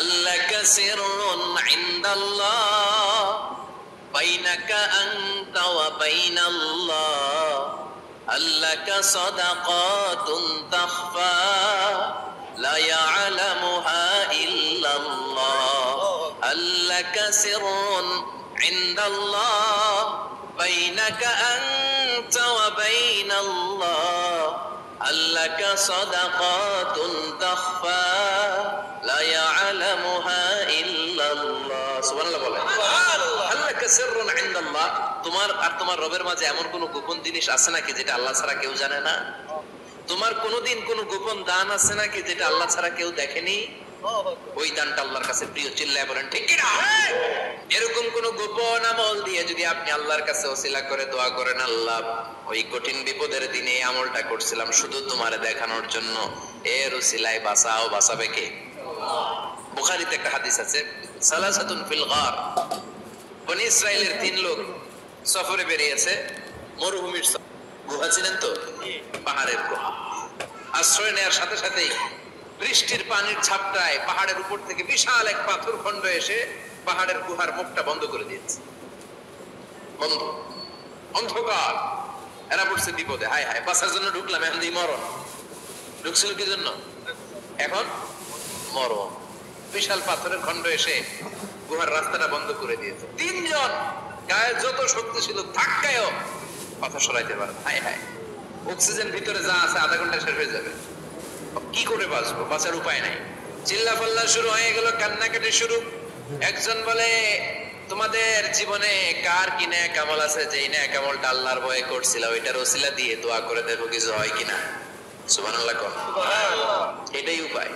আল্লাকা সিররুন ইনদাল্লাহ বাইনাকা আনতা ওয়া বাইনাল্লাহ, আল্লাকা সাদাকাতুন তাখফা লা ইয়ালামুহা ইল্লাল্লাহ, আল্লাকা সিররুন ইনদাল্লাহ বাইনাকা আনতা ওয়া বাইনাল্লাহ, আল্লাকা সাদাকাতুন তাখফা লা ইয়ালামুহা ইল্লাল্লাহ। সুবহানাল্লাহ বলেন। আল্লাকা সিররুন ইনদাল্লাহ, তোমার আর তোমার রবের মাঝে এমন কোন গোপন জিনিস আছে নাকি যেটা আল্লাহ ছাড়া কেউ জানে না? তোমার কোনদিন কোন গোপন দান আছে নাকি যেটা আল্লাহ ছাড়া কেউ দেখেনি? ওই দানটা আল্লাহর কাছে প্রিয়। চিল্লায় বলেন ঠিক কি না? এরকম কোন গোপন আমল দিয়ে যদি আপনি আল্লাহর কাছে ওসিলা করে দোয়া করেন, আল্লাহ ওই কঠিন বিপদের দিনে এই আমলটা করছিলাম শুধু তোমারে দেখানোর জন্য, এর ওসিলায় বাঁচাও, বাঁচাবে কে? বুখারীতে একটা হাদিস আছে, সালাসাতুন ফিল গার, বনি ইসরাইলের 3 লোক সফরে বেরিয়েছে, মরুভূমির গুহা, ছিলেন তো? পাহাড়ের গুহা। আশ্রয় নেওয়ার সাথে সাথেই বৃষ্টির পানির ঝাপটায় পাহাড়ের উপর থেকে বিশাল এক পাথর খন্ড এসে পাহাড়ের গুহার মুখটা বন্ধ করে দিয়েছে। বন্ধ, অন্ধকার। এরা পড়ছে বিপদে, হায় হায় বাঁচার জন্য ঢুকলাম, এখন দিয়ে মরণ। ঢুকছিল কি জন্য? এখন মরণ। বিশাল পাথরের খন্ড এসে গুহার রাস্তাটা বন্ধ করে দিয়েছে। 3 জন গায়ে যত শক্তি ছিল ধাক্কায়ও পাথর সরাইতে পারে। হায় হায়, অক্সিজেন ভিতরে যা আছে আধা ঘন্টা শেষ হয়ে যাবে। কি করে বাঁচবো? বাঁচার উপায় নাই। চিল্লা পাল্লা শুরু হয়ে গেল, কান্নাকাটি শুরু। একজন বলে, তোমাদের জীবনে কার কি নেক আমল আছে যেই নেক আমলটা আল্লাহর ভয়ে করছিল, ওইটার ওসিলা দিয়ে দোয়া করে দেখো কিছু হয় কিনা। সুবহানাল্লাহ কোন? এটাই উপায়।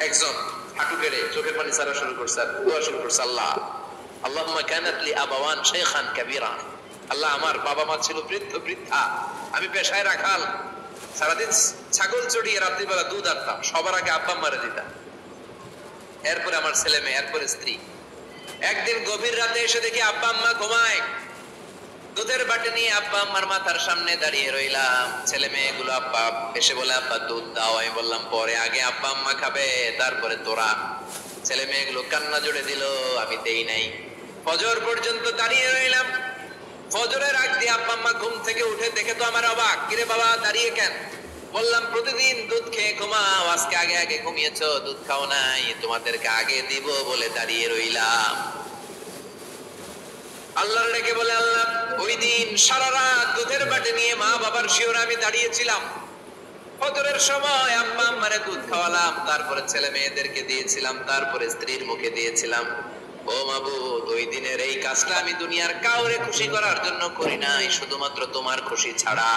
একজন হাঁটু গেড়ে চোখের পানি ছাড়া শুরু করছে আর দোয়া শুরু করছে, আল্লাহ আল্লাহুম্মা কানাত লি আবাওয়ান শাইখান কাবীরা, আল্লাহ আমার বাবা মা ছিল বৃদ্ধ বৃদ্ধা, আমি পেশায় রাখাল, সারাদিন ছাগল চড়িয়ে রাত্রিবেলা দুধ আনতাম, সবার আগে আব্বা মারে দিতাম, এরপরে আমার ছেলে মেয়ে, এরপরে স্ত্রী। একদিন গভীর রাতে এসে দেখি আব্বা আম্মা ঘুমায়, দুধের বাটি নিয়ে আব্বা আম্মার মাথার সামনে দাঁড়িয়ে রইলাম। ছেলে মেয়েগুলো আব্বা এসে বলে, আব্বা দুধ দাও। আমি বললাম পরে, আগে আব্বা আম্মা খাবে তারপরে তোরা। ছেলে মেয়েগুলো কান্না জুড়ে দিল, আমি দেই নাই। ফজর পর্যন্ত দাঁড়িয়ে রইলাম। ফজরের আগ দিয়ে আব্বা আম্মা ঘুম থেকে উঠে দেখে তো আমার অবাক, কিরে বাবা দাঁড়িয়ে কেন? বললাম প্রতিদিন দুধ খেয়ে ঘুমাও, আজকে আগে আগে ঘুমিয়েছো, দুধ খাও নাই, তোমাদেরকে আগে দিব বলে দাঁড়িয়ে রইলাম। আল্লাহর ডেকে বলে, আল্লাহ ওই দিন সারা রাত দুধের বাটি নিয়ে মা বাবার শিওরে আমি দাঁড়িয়েছিলাম, ফজরের সময় আব্বা আম্মারে দুধ খাওয়ালাম, তারপরে ছেলে মেয়েদেরকে দিয়েছিলাম, তারপরে স্ত্রীর মুখে দিয়েছিলাম। ও মাবুদ, ওই দিনের এই কাজটা আমি দুনিয়ার কাউরে খুশি করার জন্য করি নাই, শুধুমাত্র তোমার খুশি ছাড়া।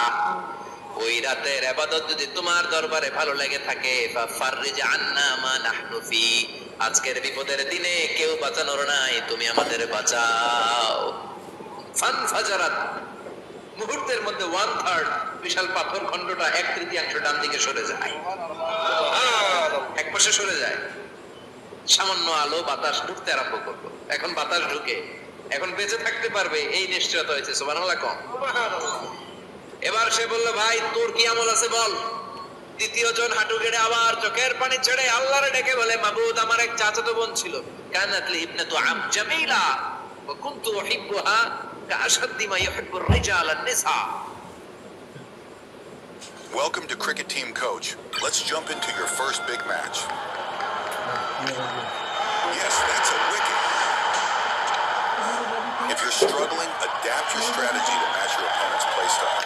ওই রাতের ইবাদত যদি তোমার দরবারে ভালো লেগে থাকে, ফাররিজ আন্না মা নাহনু ফি, আজকের বিপদের দিনে কেউ বাঁচানোর নাই, তুমি আমাদের বাঁচাও। ফানফাজারাত, মুহূর্তের মধ্যে 1/3 বিশাল পাথর খণ্ডটা 1/3 ডান দিকে সরে যায়, এক পাশে সরে যায়। সামান্য আলো বাতাস ঢুকতে আরম্ভ করলো। এখন বাতাস ঢুকে, এখন বেঁচে থাকতে পারবে এই নিশ্চয়তা হয়েছে। সুবহানাল্লাহ কম। এবার সে বলল, ভাই তোর কি আমল আছে বল। দ্বিতীয় জন হাঁটু গেড়ে আবার চোখের পানি ছেড়ে আল্লাহরে ডেকে বলে, মাবুদ আমার এক চাচাতো বোন ছিল, কানাত লি ইবনাতু আম জামিলা ওয়া কুনতু উহিব্বুহা কাআশাদ্দি মা ইউহিব্বুর রিজাল আন-নিসা। Welcome to Cricket Team Coach. Let's jump into your first big match. Yes, that's a wicket. If you're struggling, adapt your strategy to match your opponent's play style.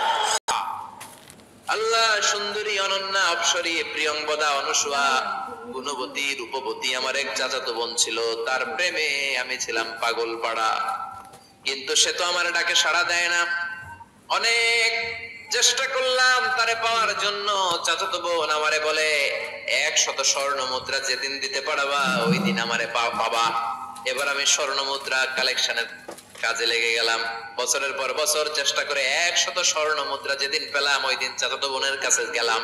আল্লাহ সুন্দরী অনন্যা, অপসরী, প্রিয়ংবদা, অনুসুয়া, গুণবতী, রূপবতী আমার এক চাচাতো বোন ছিল। তার প্রেমে আমি ছিলাম পাগল পাড়া। কিন্তু সে তো আমার ডাকে সাড়া দেয় না। অনেক চেষ্টা করলাম তারে পাওয়ার জন্য। চাচাতো বোন আমারে বলে, 100 স্বর্ণ মুদ্রা যেদিন দিতে পারবা ওই দিন আমারে পাবা। এবার আমি স্বর্ণ মুদ্রা কালেকশনের কাজে লেগে গেলাম। বছরের পর বছর চেষ্টা করে 100 স্বর্ণ মুদ্রা যেদিন পেলাম ওই দিন চাচাতো বোনের কাছে গেলাম,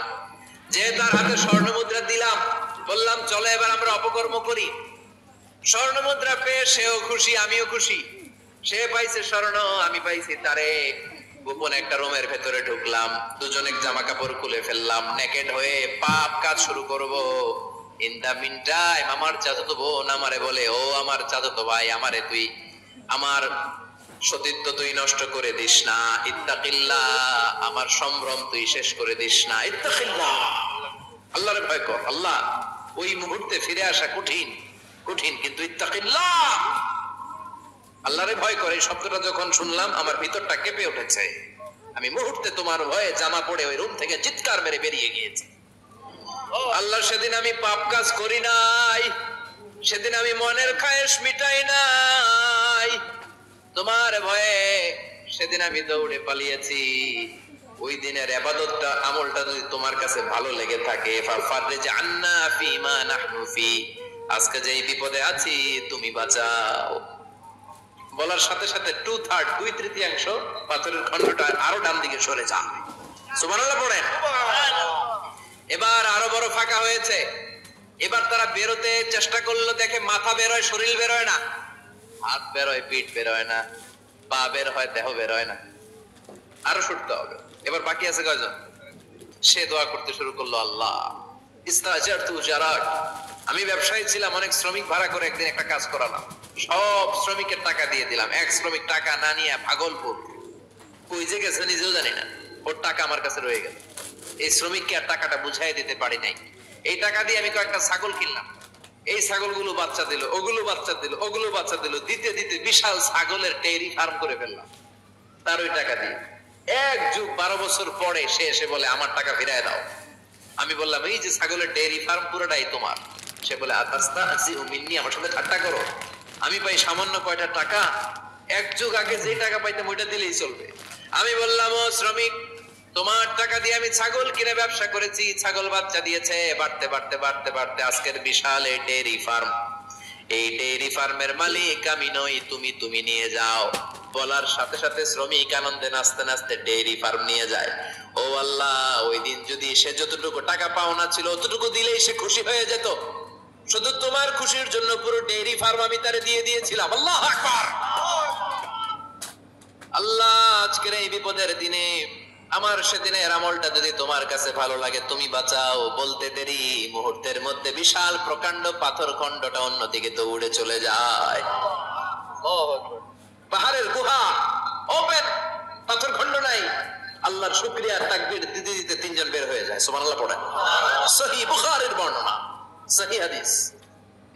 যে তার হাতে স্বর্ণ মুদ্রা দিলাম, বললাম চলে এবার আমরা অপকর্ম করি। স্বর্ণ মুদ্রা পেয়ে সেও খুশি, আমিও খুশি। সে পাইছে স্বর্ণ, আমি পাইছি তারে। গোপন একটা রুমের ভেতরে ঢুকলাম, দুজনে জামা কাপড় খুলে ফেললাম, নেকেড হয়ে পাপ কাজ শুরু করব। ইন দা মিন টাইম আমার চাচাতো বোন আমারে বলে, ও আমার চাচাতো ভাই, আমারে তুই আমার সতীত্ব তুই নষ্ট করে দিস না, ইত্তাকিল্লাহ, আমার সম্ভ্রম তুই শেষ করে দিস না, ইত্তাকিল্লাহ, আল্লাহরে ভয় কর। আল্লাহ, ওই মুহূর্তে ফিরে আসা কঠিন কঠিন, কিন্তু ইত্তাকিল্লাহ, আল্লাহরে ভয় করে। এই শব্দটা যখন শুনলাম আমার ভিতরটা কেঁপে উঠেছে। আমি মুহূর্তে তোমার ভয়ে জামা পড়ে ওই রুম থেকে চিৎকার মেরে বেরিয়ে গিয়েছি। আল্লাহ, সেদিন আমি পাপ কাজ করি নাই, সেদিন আমি মনের খায়েশ মিটাই নাই, তোমার ভয়ে সেদিন আমি দৌড়ে পালিয়েছি। ওই দিনের ইবাদতটা, আমলটা যদি তোমার কাছে ভালো লেগে থাকে, ফাফাররিজ আন্না ফিমা নাহনু ফি, আজকে যে বিপদে আছি তুমি বাঁচাও। বলার সাথে সাথে 2/3 2/3 পাথরের খণ্ডটা আরো ডান দিকে সরে যায়। সুবহানাল্লাহ পড়েন। এবার আরো বড় ফাঁকা হয়েছে। এবার তারা বেরোতে চেষ্টা করলো, দেখে মাথা বেরোয়, শরীর বেরোয় না, হাত বেরোয়, পিঠ বেরোয় না, পা বের হয়, দেহ বের হয় না, আরো ছুটতে হবে। এবার বাকি আছে কয়জন? সে দোয়া করতে শুরু করলো, আল্লাহ ইস্তাজারতু জারাক, আমি ব্যবসায়ী ছিলাম, অনেক শ্রমিক ভাড়া করে একদিন একটা কাজ করালাম, সব শ্রমিকের টাকা দিয়ে দিলাম। এক শ্রমিক টাকা না নিয়ে ভাগলপুর কই যে গেছে নিজেও জানি না, ওর টাকা আমার কাছে রয়ে গেল। এই শ্রমিককে আর টাকাটা বুঝাই দিতে পারি নাই। এই টাকা দিয়ে আমি কয়েকটা ছাগল কিনলাম, এই ছাগলগুলো বাচ্চা দিল, ওগুলো বাচ্চা দিল, ওগুলো বাচ্চা দিল, দিতে দিতে বিশাল ছাগলের ডেইরি ফার্ম করে ফেললাম তার ওই টাকা দিয়ে। 1 যুগ 12 বছর পরে সে এসে বলে, আমার টাকা ফিরায় দাও। আমি বললাম, এই যে ছাগলের ডেইরি ফার্ম পুরোটাই তোমার। সে বলে, আতাস্তাহজিউ মিন্নি, আমার সাথে ঠাট্টা করো? আমি পাই সামান্য কয়টা টাকা, 1 যুগ আগে যে টাকা পাইতাম ওইটা দিলেই চলবে। আমি বললাম, ও শ্রমিক, তোমার টাকা দিয়ে আমি ছাগল কিনে ব্যবসা করেছি, ছাগল বাচ্চা দিয়েছে, বাড়তে বাড়তে বাড়তে বাড়তে আজকের বিশাল এই ডেইরি ফার্ম। এই ডেইরি ফার্মের মালিক আমি নই, তুমি নিয়ে যাও। বলার সাথে সাথে শ্রমিক আনন্দে নাচতে নাচতে ডেইরি ফার্ম নিয়ে যায়। ও আল্লাহ, ওই দিন যদি সে যতটুকু টাকা পাওনা ছিল অতটুকু দিলেই সে খুশি হয়ে যেত। শুধু তোমার খুশির জন্য পুরো ডেইরি ফার্ম আমি তারে দিয়ে দিয়েছিলাম। আল্লাহু আকবার। আল্লাহ, আজকের এই বিপদের দিনে আমার সেদিনের আমলটা যদি তোমার কাছে ভালো লাগে তুমি বাঁচাও। বলতে দেরি, মুহূর্তের মধ্যে বিশাল প্রকাণ্ড পাথর খণ্ডটা অন্যদিকে দৌড়ে চলে যায়। পাহাড়ের গুহা ওপেন, পাথর খণ্ড নাই। আল্লাহর শুকরিয়া তাকবীর দিতে দিতে 3 জন বের হয়ে যায়। সুবহানাল্লাহ পড়েন। সহিহ বুখারীর বর্ণনা, সহিহ হাদিস।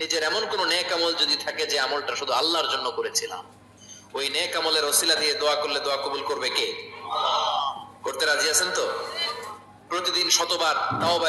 নিজের এমন কোন নেক আমল যদি থাকে যে আমলটা শুধু আল্লাহর জন্য করেছিলাম, ওই নেক আমলের ওসিলা দিয়ে দোয়া করলে দোয়া কবুল করবে কে? আল্লাহ। করতে রাজি আছেন তো? প্রতিদিন শতবার তাওবা